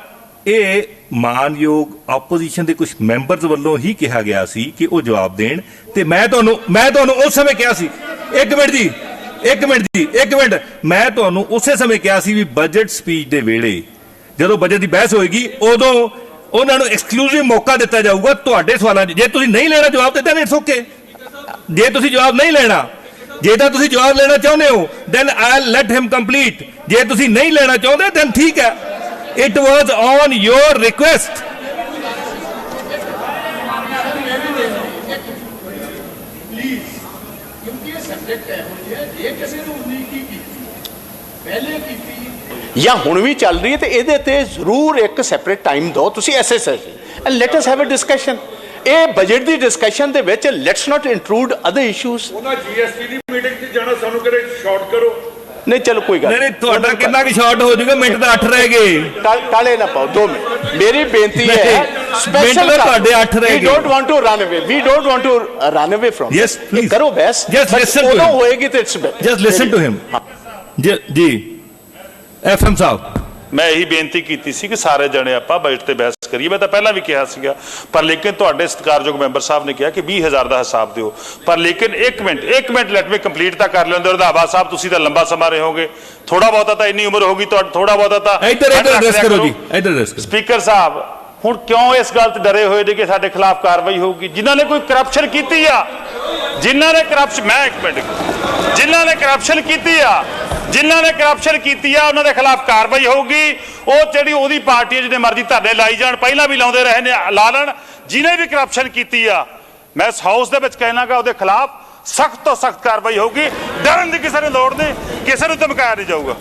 ਇਹ ਮਾਨਯੋਗ opposition ਦੇ ਕੁਝ members ਵੱਲੋਂ ਹੀ ਕਿਹਾ ਗਿਆ ਸੀ ਕਿ ਉਹ ਜਵਾਬ ਦੇਣ, ਤੇ ਮੈਂ ਤੁਹਾਨੂੰ ਉਸ ਸਮੇਂ ਕਿਹਾ ਸੀ। ਇੱਕ ਮਿੰਟ ਮੈਂ ਤੁਹਾਨੂੰ ਉਸੇ ਸਮੇਂ ਕਿਹਾ ਸੀ ਵੀ ਬਜਟ ਸਪੀਚ ਦੇ ਵੇਲੇ ਜਦੋਂ ਬਜਟ ਦੀ ਬਹਿਸ ਹੋਏਗੀ ਉਦੋਂ ਉਹਨਾਂ ਨੂੰ ਐਕਸਕਲੂਸਿਵ ਮੌਕਾ ਦਿੱਤਾ ਜਾਊਗਾ ਤੁਹਾਡੇ ਸਵਾਲਾਂ 'ਚ। ਜੇ ਤੁਸੀਂ ਨਹੀਂ ਲੈਣਾ ਜਵਾਬ ਤੇ then it's okay। ਜੇ ਤੁਸੀਂ ਜਵਾਬ ਨਹੀਂ ਲੈਣਾ, ਜੇ ਤਾਂ ਤੁਸੀਂ ਜਵਾਬ ਲੈਣਾ ਚਾਹੁੰਦੇ ਹੋ then I'll let him complete। ਜੇ ਤੁਸੀਂ ਨਹੀਂ ਲੈਣਾ ਚਾਹੁੰਦੇ then ਠੀਕ ਹੈ। It was on your request। ਜਾਂ ਹੁਣ ਵੀ ਚੱਲ ਰਹੀ ਹੈ ਤੇ ਇਹਦੇ ਤੇ ਜ਼ਰੂਰ ਇੱਕ ਸੈਪਰੇਟ ਟਾਈਮ ਦਿਓ ਤੁਸੀਂ ਐਸੇ session and let us have a discussion. ਇਹ ਬਜਟ ਦੀ ਡਿਸਕਸ਼ਨ ਦੇ ਵਿੱਚ let's not intrude other issues. ਉਹਨਾਂ ਜੀਐਸਟੀ ਦੀ ਮੀਟਿੰਗ 'ਚ ਜਾਣਾ ਸਾਨੂੰ ਕਦੇ ਸ਼ਾਰਟ ਕਰੋ। ਨਹੀਂ ਚਲੋ ਕੋਈ ਗੱਲ ਨਹੀਂ ਤੁਹਾਡਾ ਕਿੰਨਾ ਕਿ ਸ਼ਾਰਟ ਹੋ ਜਾਊਗਾ। ਮਿੰਟ ਤਾਂ 8 ਰਹਿ ਗਏ। ਟਾਲੇ ਨਾ ਪਾਓ 2 ਮਿੰਟ। ਮੇਰੀ ਬੇਨਤੀ ਹੈ ਸਪੈਸ਼ਲ ਤੁਹਾਡੇ 8 ਰਹਿ ਗਏ। We don't want to run away. We don't want to run away from. Yes please ਕਰੋ ਬੈਸ। ਜਸਟ ਲਿਸਨ ਟੂ ਉਹ ਹੋਏਗੀ ਤੇ it's just listen to him. ਜੀ ਐਫਐਮ ਸਾਹਿਬ, ਮੈਂ ਇਹੀ ਬੇਨਤੀ ਕੀਤੀ ਸੀ ਕਿ ਸਾਰੇ ਜਣੇ ਆਪਾਂ ਬਜਟ ਤੇ ਬਹਿਸ ਕਰੀਏ। ਮੈਂ ਤਾਂ ਪਹਿਲਾਂ ਵੀ ਕਿਹਾ ਸੀਗਾ, ਪਰ ਲੇਕਿਨ ਤੁਹਾਡੇ ਸਤਿਕਾਰਯੋਗ ਮੈਂਬਰ ਸਾਹਿਬ ਨੇ ਕਿਹਾ ਕਿ 20,000 ਦਾ ਹਿਸਾਬ ਦਿਓ। ਪਰ ਲੇਕਿਨ ਇੱਕ ਮਿੰਟ ਲੈਟ ਮੀ ਕੰਪਲੀਟ ਤਾਂ ਕਰ ਲੈਂਦੇ। ਰੰਧਾਵਾ ਸਾਹਿਬ ਤੁਸੀਂ ਤਾਂ ਲੰਬਾ ਸਮਾਂ ਰਹੇ ਹੋਗੇ, ਥੋੜਾ ਬਹੁਤਾ ਤਾਂ ਇੰਨੀ ਉਮਰ ਹੋਗੀ ਤੁਹਾਡੀ, ਥੋੜਾ ਬਹੁਤਾ ਤਾਂ ਇੱਧਰ ਐਡਰੈਸ ਕਰੋ ਜੀ, ਇੱਧਰ ਐਡਰੈਸ ਕਰੋ। ਸਪੀਕਰ ਸਾਹਿਬ ਹੁਣ ਕਿਉਂ ਇਸ ਗੱਲ ਤੇ ਡਰੇ ਹੋਏ ਨੇ ਕਿ ਸਾਡੇ ਖਿਲਾਫ ਕਾਰਵਾਈ ਹੋਊਗੀ? ਜਿਨ੍ਹਾਂ ਨੇ ਕੋਈ ਕਰਪਸ਼ਨ ਕੀਤੀ ਆ, ਜਿਨ੍ਹਾਂ ਨੇ ਕਰਪਸ਼ਨ ਕੀਤੀ ਆ ਉਹਨਾਂ ਦੇ ਖਿਲਾਫ ਕਾਰਵਾਈ ਹੋਊਗੀ। ਉਹ ਜਿਹੜੀ ਉਹਦੀ ਪਾਰਟੀ ਜਿਹਨੇ ਮਰਜ਼ੀ ਧਰਨੇ ਲਾਈ ਜਾਣ, ਪਹਿਲਾਂ ਵੀ ਲਾਉਂਦੇ ਰਹੇ ਨੇ, ਲਾ ਲੈਣ। ਜਿਹਨੇ ਵੀ ਕਰਪਸ਼ਨ ਕੀਤੀ ਆ, ਮੈਂ ਇਸ ਹਾਊਸ ਦੇ ਵਿੱਚ ਕਹਿਣਾਗਾ ਉਹਦੇ ਖਿਲਾਫ ਸਖਤ ਤੋਂ ਸਖਤ ਕਾਰਵਾਈ ਹੋਊਗੀ। ਡਰਨ ਦੀ ਕਿਸੇ ਨੂੰ ਲੋੜ ਨਹੀਂ, ਕਿਸੇ ਨੂੰ ਧਮਕਾਇਆ ਨਹੀਂ ਜਾਊਗਾ।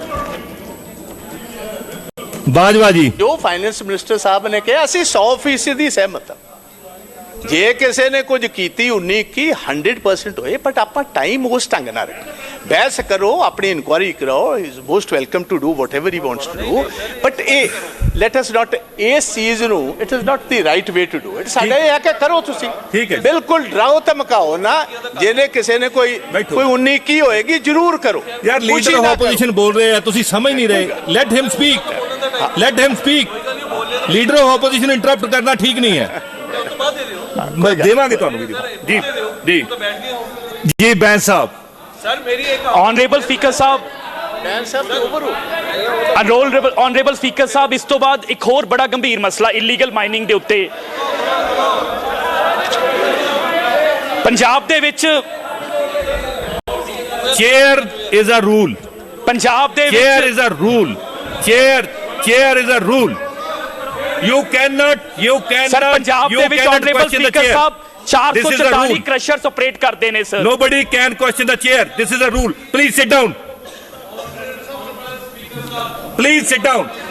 ਬਾਜਵਾ ਜੀ, ਜੋ ਫਾਈਨੈਂਸ ਮਿਨਿਸਟਰ ਸਾਹਿਬ ਨੇ ਕਿਹਾ ਅਸੀਂ 100% ਦੀ ਸਹਿਮਤ ਹਾਂ। ਜੇ ਕਿਸੇ ਨੇ ਕੁਝ ਕੀਤੀ 19-21 100% ਹੋਏ, ਬਟ ਆਪਾਂ ਟਾਈਮ ਉਸ ਢੰਗ ਨਾਲ ਰੱਖੋ। ਬਹਿਸ ਕਰੋ, ਆਪਣੀ ਇਨਕੁਆਇਰੀ ਕਰਾਓ। Is most welcome to do whatever he wants to do, but ਇਹ ਲੈਟ ਅਸ ਨਾਟ ਇਸ ਚੀਜ਼ ਨੂੰ it is not the right way to do it. ਸਾਡਾ ਇਹ ਹੈ ਕਿ ਕਰੋ ਤੁਸੀਂ ਠੀਕ ਹੈ, ਬਿਲਕੁਲ ਡਰਾਓ ਧਮਕਾਓ ਨਾ। ਜਿਹਨੇ ਕਿਸੇ ਨੇ ਕੋਈ 19-21 ਹੋਏਗੀ ਜ਼ਰੂਰ ਕਰੋ। ਯਾਰ ਲੀਡਰ ਆਫ ਆਪੋਜੀਸ਼ਨ ਬੋਲ ਰਹੇ ਆ, ਤੁਸੀਂ ਸਮਝ ਨਹੀਂ ਰਹੇ। Let him speak. Leader of opposition interrupt ਕਰਨਾ ਠੀਕ ਨਹੀਂ ਹੈ। ਮੈਂ ਦੇਵਾਂਗੇ ਤੁਹਾਨੂੰ ਵੀ। ਜੀ ਬੈਂਸ ਸਾਹਿਬ। ਸਰ ਮੇਰੀ ਇੱਕ ਆਨਰੇਬਲ ਸਪੀਕਰ ਸਾਹਿਬ, ਆਨਰੇਬਲ ਸਪੀਕਰ ਸਾਹਿਬ, ਇਸ ਤੋਂ ਬਾਅਦ ਇੱਕ ਹੋਰ ਬੜਾ ਗੰਭੀਰ ਮਸਲਾ ਇਲੀਗਲ ਮਾਈਨਿੰਗ ਦੇ ਉੱਤੇ ਪੰਜਾਬ ਦੇ ਵਿੱਚ chair is a rule. Punjab ਦੇ chair is a rule. Chair is a rule. You cannot sir Punjab ਦੇ ਵਿੱਚ honourable speaker sahib 444 crushers operate ਕਰਦੇ ਨੇ sir. Nobody can question the chair. This is a rule. Please sit down.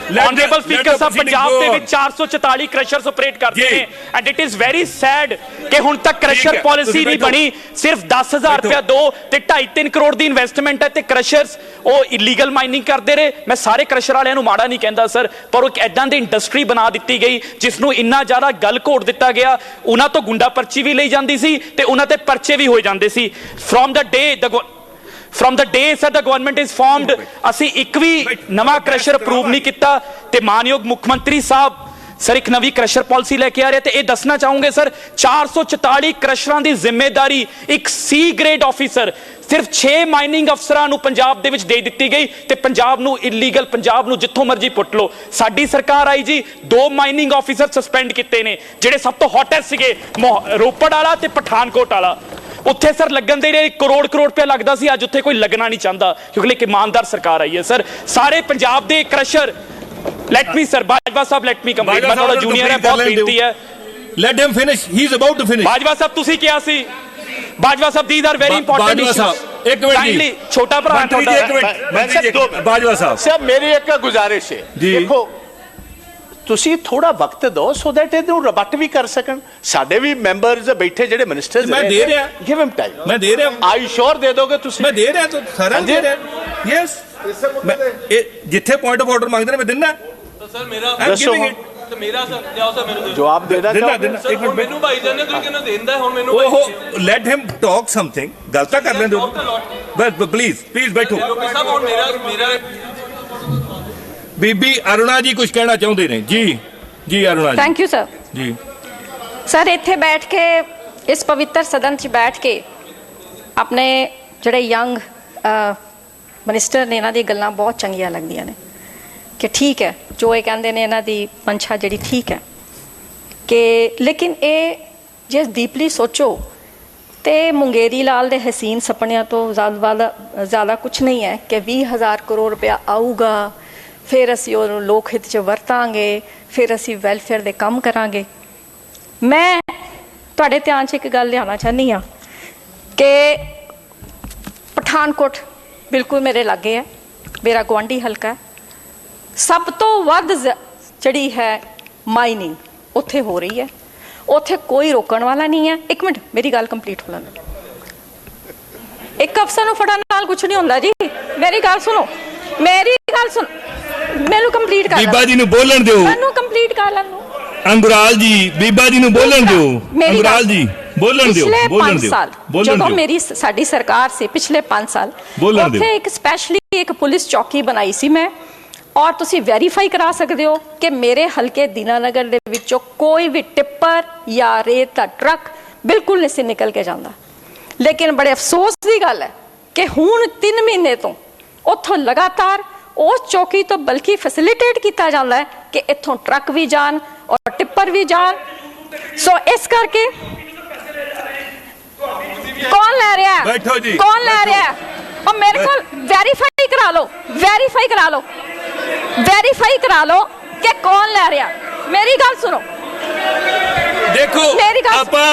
Honourable speaker ਸਾਹਿਬ, ਪੰਜਾਬ ਦੇ ਵਿੱਚ 444 crushers operate ਕਰਦੇ ਨੇ and it is very sad ਕਿ ਹੁਣ ਤੱਕ ਕ੍ਰਸ਼ਰ ਪਾਲਿਸੀ ਨਹੀਂ ਬਣੀ। ਸਿਰਫ 10,000 ਰੁਪਇਆ ਦੋ ਤੇ 2.5-3 ਕਰੋੜ ਦੀ ਇਨਵੈਸਟਮੈਂਟ ਹੈ ਤੇ ਕ੍ਰਸ਼ਰਸ ਉਹ ਇਲੀਗਲ ਮਾਈਨਿੰਗ ਕਰਦੇ ਰਹੇ। ਮੈਂ ਸਾਰੇ ਕ੍ਰਸ਼ਰ ਵਾਲਿਆਂ ਨੂੰ ਮਾੜਾ ਨਹੀਂ ਕਹਿੰਦਾ ਸਰ, ਪਰ ਉਹ ਇਦਾਂ ਦੀ ਇੰਡਸਟਰੀ ਬਣਾ ਦਿੱਤੀ ਗਈ ਜਿਸ ਨੂੰ ਇੰਨਾ ਜ਼ਿਆਦਾ ਗਲ ਘੋਟ ਦਿੱਤਾ ਗਿਆ। ਉਹਨਾਂ ਤੋਂ ਗੁੰਡਾ ਪਰਚੀ ਵੀ ਲਈ ਜਾਂਦੀ ਸੀ ਤੇ ਉਹਨਾਂ ਤੇ ਪਰਚੇ ਵੀ ਹੋਏ ਜਾਂਦੇ ਸੀ। From the day sir the government is formed, ਅਸੀਂ ਇੱਕ ਵੀ ਨਵਾਂ ਕ੍ਰਸ਼ਰ ਅਪਰੂਵ ਨਹੀਂ ਕੀਤਾ ਤੇ ਮਾਨਯੋਗ ਮੁੱਖ ਮੰਤਰੀ ਸਾਹਿਬ ਸਰ ਇੱਕ ਨਵੀਂ ਕ੍ਰਸ਼ਰ ਪਾਲਿਸੀ ਲੈ ਕੇ ਆ ਰਹੇ ਤੇ ਇਹ ਦੱਸਣਾ ਚਾਹੂੰਗੇ ਸਰ 444 ਕ੍ਰਸ਼ਰਾਂ ਦੀ ਜ਼ਿੰਮੇਵਾਰੀ ਇੱਕ ਸੀ ਗ੍ਰੇਡ ਆਫੀਸਰ ਸਿਰਫ 6 ਮਾਈਨਿੰਗ ਅਫਸਰਾਂ ਨੂੰ ਪੰਜਾਬ ਦੇ ਵਿੱਚ ਦੇ ਦਿੱਤੀ ਗਈ ਤੇ ਪੰਜਾਬ ਨੂੰ ਇਲੀਗਲ, ਪੰਜਾਬ ਨੂੰ ਜਿੱਥੋਂ ਮਰਜ਼ੀ ਪੁੱਟ ਲਓ। ਸਾਡੀ ਸਰਕਾਰ ਆਈ ਜੀ 2 ਮਾਈਨਿੰਗ ਆਫੀਸਰ ਸਸਪੈਂਡ ਕੀਤੇ ਨੇ ਜਿਹੜੇ ਸਭ ਤੋਂ ਹੌਟੈਸਟ ਸੀਗੇ, ਰੋਪੜ ਵਾਲਾ ਤੇ ਪਠਾਨਕੋਟ ਵਾਲਾ। ਉੱਥੇ ਸਰ ਲੱਗਣ ਦੇ ਜਿਹੜੇ ਕਰੋੜ ਰੁਪਏ ਲੱਗਦਾ ਸੀ, ਅੱਜ ਉੱਥੇ ਕੋਈ ਲੱਗਣਾ ਨਹੀਂ ਚਾਹੁੰਦਾ ਕਿਉਂਕਿ ਇੱਕ ਇਮਾਨਦਾਰ ਸਰਕਾਰ ਆਈ ਹੈ ਸਰ। ਸਾਰੇ ਪੰਜਾਬ ਦੇ crusher let me sir Bajwa ਸਾਹਿਬ let me complete, ਮੈਂ ਤੁਹਾਡਾ ਜੂਨੀਅਰ ਹੈ, ਬਹੁਤ ਬੇਨਤੀ ਹੈ let him finish, he is about to finish। Bajwa ਸਾਹਿਬ ਤੁਸੀਂ ਕਿਹਾ ਸੀ, ਬਾਜਵਾ ਸਾਹਿਬ these are very important issues। Bajwa ਸਾਹਿਬ ਇੱਕ ਮਿੰਟ ਜੀ, ਛੋਟਾ ਭਰਾ ਤੁਹਾਡਾ ਇੱਕ ਮਿੰਟ ਬਾਜਵਾ ਸਾਹਿਬ ਸਰ ਮੇਰੀ ਇੱਕ ਗੁਜ਼ਾਰਿਸ਼ ਹੈ, ਦੇਖੋ ਤੁਸੀਂ ਥੋੜਾ ਵਕਤ ਦਿਓ ਸੋ ਦੈਟ ਇਹਨੂੰ ਰਿਬਟ ਵੀ ਕਰ ਸਕਣ। ਸਾਡੇ ਵੀ ਮੈਂਬਰਸ ਬੈਠੇ ਜਿਹੜੇ ਮਿਨਿਸਟਰਸ ਮੈਂ ਦੇ ਰਿਹਾ, ਗਿਵ ਹਿਮ ਟਾਈਮ, ਮੈਂ ਦੇ ਰਿਹਾ, ਆਈ ਸ਼ੋਰ ਦੇ ਦੋਗੇ ਤੁਸੀਂ? ਮੈਂ ਦੇ ਰਿਹਾ ਤਾਂ ਸਾਰਾ ਦੇ ਰਿਹਾ। ਯੈਸ ਜਿੱਥੇ ਪੁਆਇੰਟ ਆਫ ਆਰਡਰ ਮੰਗਦੇ ਨੇ ਮੈਂ ਦਿੰਦਾ। ਸਰ ਮੇਰਾ ਦੱਸੋ ਤੇ ਮੇਰਾ ਸਰ ਲਿਆਓ ਸਰ ਮੈਨੂੰ ਜਵਾਬ ਦੇਣਾ ਸਰ ਹੁਣ ਮੈਨੂੰ ਭਾਈ ਜਾਨ ਨੇ ਤੁਸੀਂ ਕਿਹਨੂੰ ਦੇਂਦਾ ਹੁਣ ਮੈਨੂੰ ਉਹ ਲੈਟ ਹਿਮ ਟਾਕ ਸਮਥਿੰਗ, ਗੱਲ ਤਾਂ ਕਰ ਲੈਂਦੇ ਬਸ ਪਲੀਜ਼ ਬੈਠੋ। ਸਾਹਿਬ ਹੁਣ ਮੇਰਾ ਬੀਬੀ ਅਰੁਣਾ ਜੀ ਕੁਝ ਕਹਿਣਾ ਚਾਹੁੰਦੇ ਨੇ ਜੀ ਅਰੁਣਾ ਜੀ। Thank you sir. ਜੀ ਸਰ ਇੱਥੇ ਬੈਠ ਕੇ ਇਸ ਪਵਿੱਤਰ ਸਦਨ 'ਚ ਬੈਠ ਕੇ ਆਪਣੇ ਜਿਹੜੇ ਯੰਗ ਮਿਨਿਸਟਰ ਨੇ ਇਹਨਾਂ ਦੀਆਂ ਗੱਲਾਂ ਬਹੁਤ ਚੰਗੀਆਂ ਲੱਗਦੀਆਂ ਨੇ ਕਿ ਠੀਕ ਹੈ ਜੋ ਇਹ ਕਹਿੰਦੇ ਨੇ ਇਹਨਾਂ ਦੀ ਮਨਸ਼ਾ ਜਿਹੜੀ ਠੀਕ ਹੈ ਕਿ ਲੇਕਿਨ ਇਹ ਜੇ ਡੀਪਲੀ ਸੋਚੋ ਤੇ ਮੁੰਗੇਰੀ ਲਾਲ ਦੇ ਹਸੀਨ ਸੁਪਨਿਆਂ ਤੋਂ ਜ਼ਿਆਦਾ ਕੁਝ ਨਹੀਂ ਹੈ ਕਿ 20,000 ਕਰੋੜ ਰੁਪਇਆ ਆਊਗਾ, ਫਿਰ ਅਸੀਂ ਉਹਨੂੰ ਲੋਕ ਹਿੱਤ 'ਚ ਵਰਤਾਂਗੇ, ਫਿਰ ਅਸੀਂ ਵੈਲਫੇਅਰ ਦੇ ਕੰਮ ਕਰਾਂਗੇ। ਮੈਂ ਤੁਹਾਡੇ ਧਿਆਨ 'ਚ ਇੱਕ ਗੱਲ ਲਿਆਉਣਾ ਚਾਹੁੰਦੀ ਹਾਂ ਕਿ ਪਠਾਨਕੋਟ ਬਿਲਕੁਲ ਮੇਰੇ ਲਾਗੇ ਹੈ, ਮੇਰਾ ਗੁਆਂਢੀ ਹਲਕਾ ਹੈ। ਸਭ ਤੋਂ ਵੱਧ ਜਿਹੜੀ ਹੈ ਮਾਈਨਿੰਗ ਉੱਥੇ ਹੋ ਰਹੀ ਹੈ, ਉੱਥੇ ਕੋਈ ਰੋਕਣ ਵਾਲਾ ਨਹੀਂ ਹੈ। ਇੱਕ ਮਿੰਟ ਮੇਰੀ ਗੱਲ ਕੰਪਲੀਟ ਹੋ ਲੈਣ ਦਿਓ। ਇੱਕ ਅਫਸਰ ਨੂੰ ਫੜਨ ਨਾਲ ਕੁਝ ਨਹੀਂ ਹੁੰਦਾ ਜੀ, ਮੇਰੀ ਗੱਲ ਸੁਣੋ, ਮੈਨੂੰ ਕੰਪਲੀਟ ਕਰ ਬੀਬਾ ਜੀ ਨੂੰ ਬੋਲਣ ਦਿਓ, ਮੈਨੂੰ ਕੰਪਲੀਟ ਕਰ ਲੈਣ ਦਿਓ। ਅੰਗੁਰਾਲ ਜੀ ਬੀਬਾ ਜੀ ਨੂੰ ਬੋਲਣ ਦਿਓ, ਅੰਗੁਰਾਲ ਜੀ ਬੋਲਣ ਦਿਓ, ਬੋਲਣ ਦਿਓ। ਜਦੋਂ ਸਾਡੀ ਸਰਕਾਰ ਸੀ ਪਿਛਲੇ 5 ਸਾਲ ਉੱਥੇ ਇੱਕ ਸਪੈਸ਼ਲੀ ਇੱਕ ਪੁਲਿਸ ਚੌਕੀ ਬਣਾਈ ਸੀ ਮੈਂ, ਔਰ ਤੁਸੀਂ ਵੈਰੀਫਾਈ ਕਰਾ ਸਕਦੇ ਹੋ ਕਿ ਮੇਰੇ ਹਲਕੇ ਦੀਨਾਨਗਰ ਦੇ ਵਿੱਚੋਂ ਕੋਈ ਵੀ ਟਿੱਪਰ ਜਾਂ ਰੇਤ ਦਾ ਟਰੱਕ ਬਿਲਕੁਲ ਨਹੀਂ ਸੀ ਨਿਕਲ ਕੇ ਜਾਂਦਾ। ਲੇਕਿਨ ਬੜੇ ਅਫਸੋਸ ਦੀ ਗੱਲ ਹੈ ਕਿ ਹੁਣ 3 ਮਹੀਨੇ ਤੋਂ ਉੱਥੋਂ ਲਗਾਤਾਰ ਉਸ ਚੌਕੀ ਤੋਂ ਬਲਕਿ ਫੈਸਿਲਿਟੇਟ ਕੀਤਾ ਜਾਂਦਾ ਹੈ ਕਿ ਇੱਥੋਂ ਟਰੱਕ ਵੀ ਜਾਣ ਔਰ ਟਿੱਪਰ ਵੀ ਜਾਣ। ਸੋ ਇਸ ਕਰਕੇ ਕੌਣ ਲੈ ਰਿਹਾ ਹੈ? ਬੈਠੋ ਜੀ, ਕੌਣ ਲੈ ਰਿਹਾ ਹੈ? और मेरे को वेरीफाई करा लो कि कौन ले रहा। मेरी गल सुनो, देखो मेरी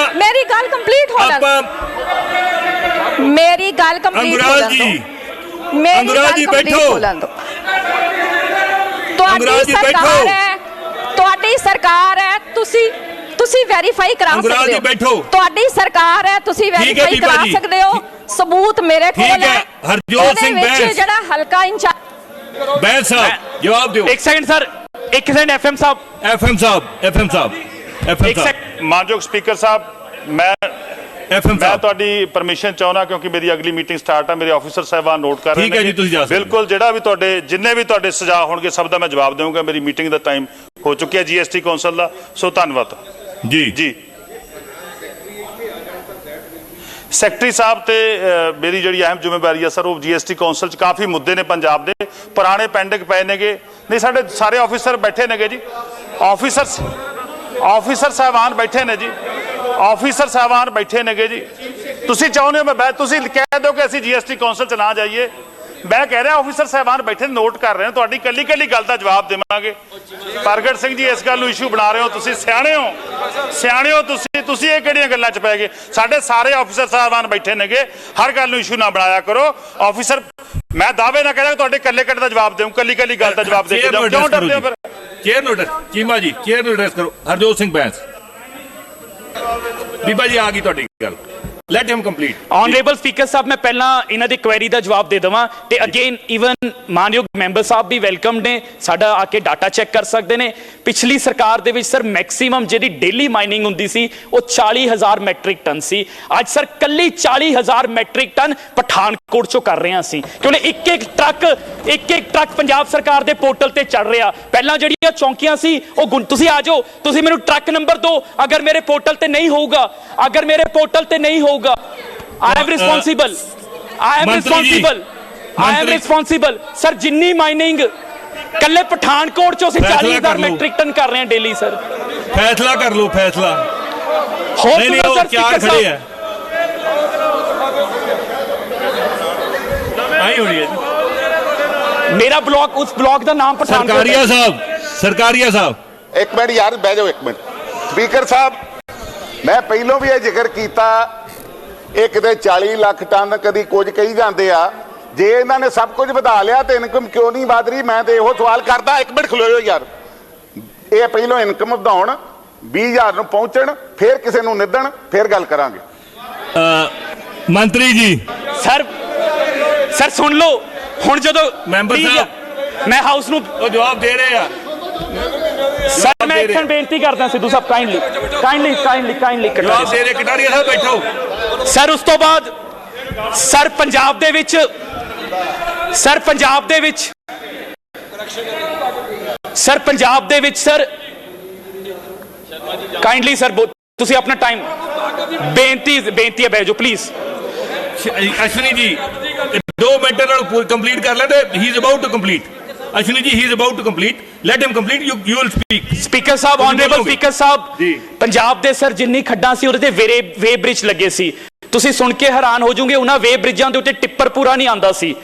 गल कंप्लीट हो जाए, मेरी गल कंप्लीट हो जाए, मेरी गल कंप्लीट हो जाए। ਤੁਹਾਡੀ ਸਰਕਾਰ ਹੈ ਤੁਸੀਂ ਵੈਰੀਫਾਈ ਕਰਾ ਸਕਦੇ ਹੋ। ਤੁਹਾਡੀ ਸਰਕਾਰ ਹੈ ਤੁਸੀਂ ਵੈਰੀਫਾਈ ਕਰਾ ਸਕਦੇ ਹੋ। ਸਬੂਤ ਮੇਰੇ ਕੋਲ ਹੈ। ਹਰਜੋਤ ਸਿੰਘ ਬੈਂਸ ਜਿਹੜਾ ਹਲਕਾ ਇੰਚਾਰਜ ਬੈਂਸ ਸਾਹਿਬ ਜਵਾਬ ਦਿਓ। ਇੱਕ ਸੈਕਿੰਡ ਸਰ, ਇੱਕ ਸੈਕਿੰਡ ਐਫਐਮ ਸਾਹਿਬ ਮਾਨਯੋਗ ਸਪੀਕਰ ਸਾਹਿਬ ਮੈਂ ਤੁਹਾਡੀ ਪਰਮਿਸ਼ਨ ਚਾਹੁੰਦਾ ਕਿਉਂਕਿ ਮੇਰੀ ਅਗਲੀ ਮੀਟਿੰਗ ਸਟਾਰਟ ਹੈ, ਮੇਰੇ ਆਫੀਸਰ ਸਾਹਿਬਾਨ ਨੋਟ ਕਰ ਰਹੇ ਨੇ। ਠੀਕ ਹੈ ਜੀ, ਤੁਸੀਂ ਜਾ ਸਕਦੇ ਹੋ। ਬਿਲਕੁਲ ਜਿਹੜਾ ਵੀ ਜਿੰਨੇ ਵੀ ਤੁਹਾਡੇ ਸੁਝਾਅ ਹੋਣਗੇ ਸਭ ਦਾ ਮੈਂ ਜਵਾਬ ਦੇਵਾਂਗਾ। ਮੇਰੀ ਮੀਟਿੰਗ ਦਾ ਟਾਈਮ ਹੋ ਚੁੱਕਿਆ ਜੀਐਸਟੀ ਕੌਂਸਲ ਦਾ, ਸੋ ਧੰਨਵਾਦ ਜੀ। ਸੈਕਟਰੀ ਸਾਹਿਬ ਤੇ ਮੇਰੀ ਜਿਹੜੀ ਅਹਿਮ ਜ਼ਿੰਮੇਵਾਰੀ ਹੈ ਸਰ ਉਹ ਜੀਐਸਟੀ ਕੌਂਸਲ 'ਚ ਕਾਫੀ ਮੁੱਦੇ ਨੇ ਪੰਜਾਬ ਦੇ ਪੁਰਾਣੇ ਪੈਂਡਿੰਗ ਪਏ ਨੇਗੇ। ਨਹੀਂ ਸਾਡੇ ਸਾਰੇ ਆਫੀਸਰ ਬੈਠੇ ਨੇਗੇ ਜੀ, ਆਫੀਸਰ ਸਾਹਿਬਾਨ ਬੈਠੇ ਨੇ ਜੀ, ਆਫੀਸਰ ਸਾਹਿਬਾਨ ਬੈਠੇ ਨੇਗੇ ਜੀ। ਤੁਸੀਂ ਚਾਹੁੰਦੇ ਹੋ ਤੁਸੀਂ ਕਹਿ ਦਿਓ ਕਿ ਅਸੀਂ ਜੀਐਸਟੀ ਕੌਂਸਲ 'ਚ ਨਾ ਜਾਈਏ। ਮੈਂ ਕਹਿ ਰਿਹਾ ਆਫੀਸਰ ਸਾਹਿਬਾਨ ਬੈਠੇ ਨੋਟ ਕਰ ਰਹੇ ਨੇ, ਤੁਹਾਡੀ ਕੱਲੀ ਗੱਲ ਦਾ ਜਵਾਬ ਦੇਵਾਂਗੇ। ਪ੍ਰਗਟ ਸਿੰਘ ਜੀ ਇਸ ਗੱਲ ਨੂੰ ਇਸ਼ੂ ਬਣਾ ਰਹੇ ਹੋ, ਤੁਸੀਂ ਸਿਆਣੇ ਹੋ ਤੁਸੀਂ ਇਹ ਕਿਹੜੀਆਂ ਗੱਲਾਂ 'ਚ ਪੈ ਗਏ। ਸਾਡੇ ਸਾਰੇ ਆਫੀਸਰ ਸਾਹਿਬਾਨ ਬੈਠੇ ਨੇਗੇ, ਹਰ ਗੱਲ ਨੂੰ ਇਸ਼ੂ ਨਾ ਬਣਾਇਆ ਕਰੋ। ਆਫੀਸਰ ਮੈਂ ਦਾਅਵੇ ਨਾ ਕਰਾਂ ਤੁਹਾਡੇ ਕੱਲੇ ਕੱਲੇ ਦਾ ਜਵਾਬ ਦੇਵਾਂ, ਕੱਲੀ ਕੱਲੀ ਗੱਲ ਦਾ ਜਵਾਬ ਦੇ ਕੇ ਜਾਓ। ਕਿਉਂ ਡਰਦੇ ਹੋ ਫਿਰ? ਚੇਅਰ ਨੂੰ ਚੀਮਾ ਜੀ, ਚੇਅਰ ਨੂੰ ਐਡਰੈਸ ਕਰੋ। ਹਰਜੋਤ ਸਿੰਘ ਬੈਂਸ, ਬੀਬਾ ਜੀ ਆ ਗਈ ਤੁਹਾਡੀ ਗੱਲ, let him complete. Honourable speaker ਸਾਹਿਬ, ਮੈਂ ਪਹਿਲਾਂ ਇਹਨਾਂ ਦੀ ਕੁਐਰੀ ਦਾ ਜਵਾਬ ਦੇ ਦੇਵਾਂ ਤੇ ਅਗੇਨ ਈਵਨ ਮਾਨਯੋਗ ਮੈਂਬਰ ਸਾਹਿਬ ਵੀ ਵੈਲਕਮ ਨੇ, ਸਾਡਾ ਆ ਕੇ ਡਾਟਾ ਚੈੱਕ ਕਰ ਸਕਦੇ ਨੇ। ਪਿਛਲੀ ਸਰਕਾਰ ਦੇ ਵਿੱਚ ਸਰ ਮੈਕਸਿਮਮ ਜਿਹੜੀ ਡੇਲੀ ਮਾਈਨਿੰਗ ਹੁੰਦੀ ਸੀ ਉਹ 40,000 ਮੈਟ੍ਰਿਕ ਟਨ ਸੀ। ਅੱਜ ਸਰ ਕੱਲੀ 40,000 ਮੈਟ੍ਰਿਕ ਟਨ ਪਠਾਨਕੋਟ ਚੋਂ ਕਰ ਰਹੇ ਹਾਂ ਅਸੀਂ, ਕਿਉਂਕਿ ਇੱਕ ਇੱਕ ਟਰੱਕ ਪੰਜਾਬ ਸਰਕਾਰ ਦੇ ਪੋਰਟਲ ਤੇ ਚੜ ਰਿਹਾ। ਪਹਿਲਾਂ ਜਿਹੜੀਆਂ ਚੌਂਕੀਆਂ ਸੀ ਉਹ ਤੁਸੀਂ ਆ ਜਾਓ, ਤੁਸੀਂ ਮੈਨੂੰ ਟਰੱਕ ਨੰਬਰ ਦਿਓ, ਅਗਰ ਮੇਰੇ ਪੋਰਟਲ ਤੇ ਨਹੀਂ ਹੋਊਗਾ, ਅਗਰ ਮੇਰੇ ਪੋਰਟਲ ਤੇ ਨਹੀਂ ਹੋਊਗਾ, I am responsible. ਸਰ ਜਿੰਨੀ ਮਾਈਨਿੰਗ ਕੱਲੇ ਪਠਾਨਕੋਟ ਚੋਂ ਅਸੀਂ 40,000 ਮੈਟ੍ਰਿਕ ਟਨ ਕਰ ਰਹੇ ਹਾਂ ਡੇਲੀ ਸਰ। ਫੈਸਲਾ ਕਰ ਲਓ, ਫੈਸਲਾ। ਹੋਰ ਸੁਣੋ ਸਰ, ਚਾਰ ਖੜੇ ਆ, ਆਈ ਹੋਣੀ ਹੈ ਮੇਰਾ ਬਲਾਕ, ਉਸ ਬਲਾਕ ਦਾ ਨਾਮ ਪਠਾਨਕੋਟ। ਸਰਕਾਰੀਆ ਸਾਹਿਬ, ਸਰਕਾਰੀਆ ਸਾਹਿਬ, ਇੱਕ ਮਿੰਟ ਯਾਰ, ਬਹਿ ਜਾਓ ਇੱਕ ਮਿੰਟ। ਸਪੀਕਰ ਸਾਹਿਬ, ਮੈਂ ਪਹਿਲੋਂ ਵੀ ਇਹ ਜ਼ਿਕਰ ਕੀਤਾ, ਇਹ ਕਿਤੇ 40 ਲੱਖ ਟਨ ਕਦੀ ਕੁਝ ਕਹੀ ਜਾਂਦੇ ਆ। ਜੇ ਇਹਨਾਂ ਨੇ ਸਭ ਕੁਝ ਵਧਾ ਲਿਆ ਤੇ ਇਨਕਮ ਕਿਉਂ ਨਹੀਂ ਵਧ ਰਹੀ? ਮੈਂ ਤੇ ਇਹੋ ਸਵਾਲ ਕਰਦਾ। ਇੱਕ ਮਿੰਟ ਖਲੋਇਓ ਯਾਰ, ਇਹ ਪਹਿਲੋਂ ਇਨਕਮ ਵਧਾਉਣ, 20,000 ਨੂੰ ਪਹੁੰਚਣ, ਫਿਰ ਕਿਸੇ ਨੂੰ ਨਿੱਦਣ, ਫਿਰ ਗੱਲ ਕਰਾਂਗੇ। ਮੰਤਰੀ ਜੀ, ਸਰ ਸੁਣ ਲਓ, ਹੁਣ ਜਦੋਂ ਮੈਂਬਰ ਸਾਹਿਬ, ਮੈਂ ਹਾਊਸ ਨੂੰ ਉਹ ਜਵਾਬ ਦੇ ਰਹੇ ਆ ਸਰ, ਮੈਂ ਇੱਕ ਬੇਨਤੀ ਕਰਦਾ ਸਿੱਧੂ ਸਾਹਿਬ, ਕਾਈਂਡਲੀ ਜਵਾਬ ਦੇ ਰਹੇ। ਕਟਾਰੀਆ ਸਾਹਿਬ ਬੈਠੋ। ਸਰ ਉਸ ਤੋਂ ਬਾਅਦ ਸਰ ਪੰਜਾਬ ਦੇ ਵਿੱਚ ਸਰ ਕਾਈਂਡਲੀ ਸਰ ਤੁਸੀਂ ਆਪਣਾ ਟਾਈਮ, ਬੇਨਤੀ ਹੈ, ਬਹਿ ਜਾਓ ਪਲੀਜ਼। ਅਸ਼ਵਨੀ ਜੀ 2 ਮਿੰਟ ਨਾਲ ਕੰਪਲੀਟ ਕਰ ਲੈ ਤੇ he is about to complete. Ashwani ji, he is about to complete. Let him complete. You will speak. Speaker Sahib, honourable speaker ਸਾਹਿਬ, ਪੰਜਾਬ ਦੇ ਸਰ ਜਿੰਨੀ ਖੱਡਾਂ ਸੀ ਉਹਦੇ ਤੇ ਵੇ ਬ੍ਰਿਜ ਲੱਗੇ ਸੀ। ਤੁਸੀਂ ਸੁਣ ਕੇ ਹੈਰਾਨ ਹੋ ਜਾਓਗੇ, ਉਹਨਾਂ ਵੇ ਬ੍ਰਿਜਾਂ ਦੇ ਉੱਤੇ ਟਿੱਪਰ ਪੂਰਾ ਨਹੀਂ ਆਉਂਦਾ ਸੀ।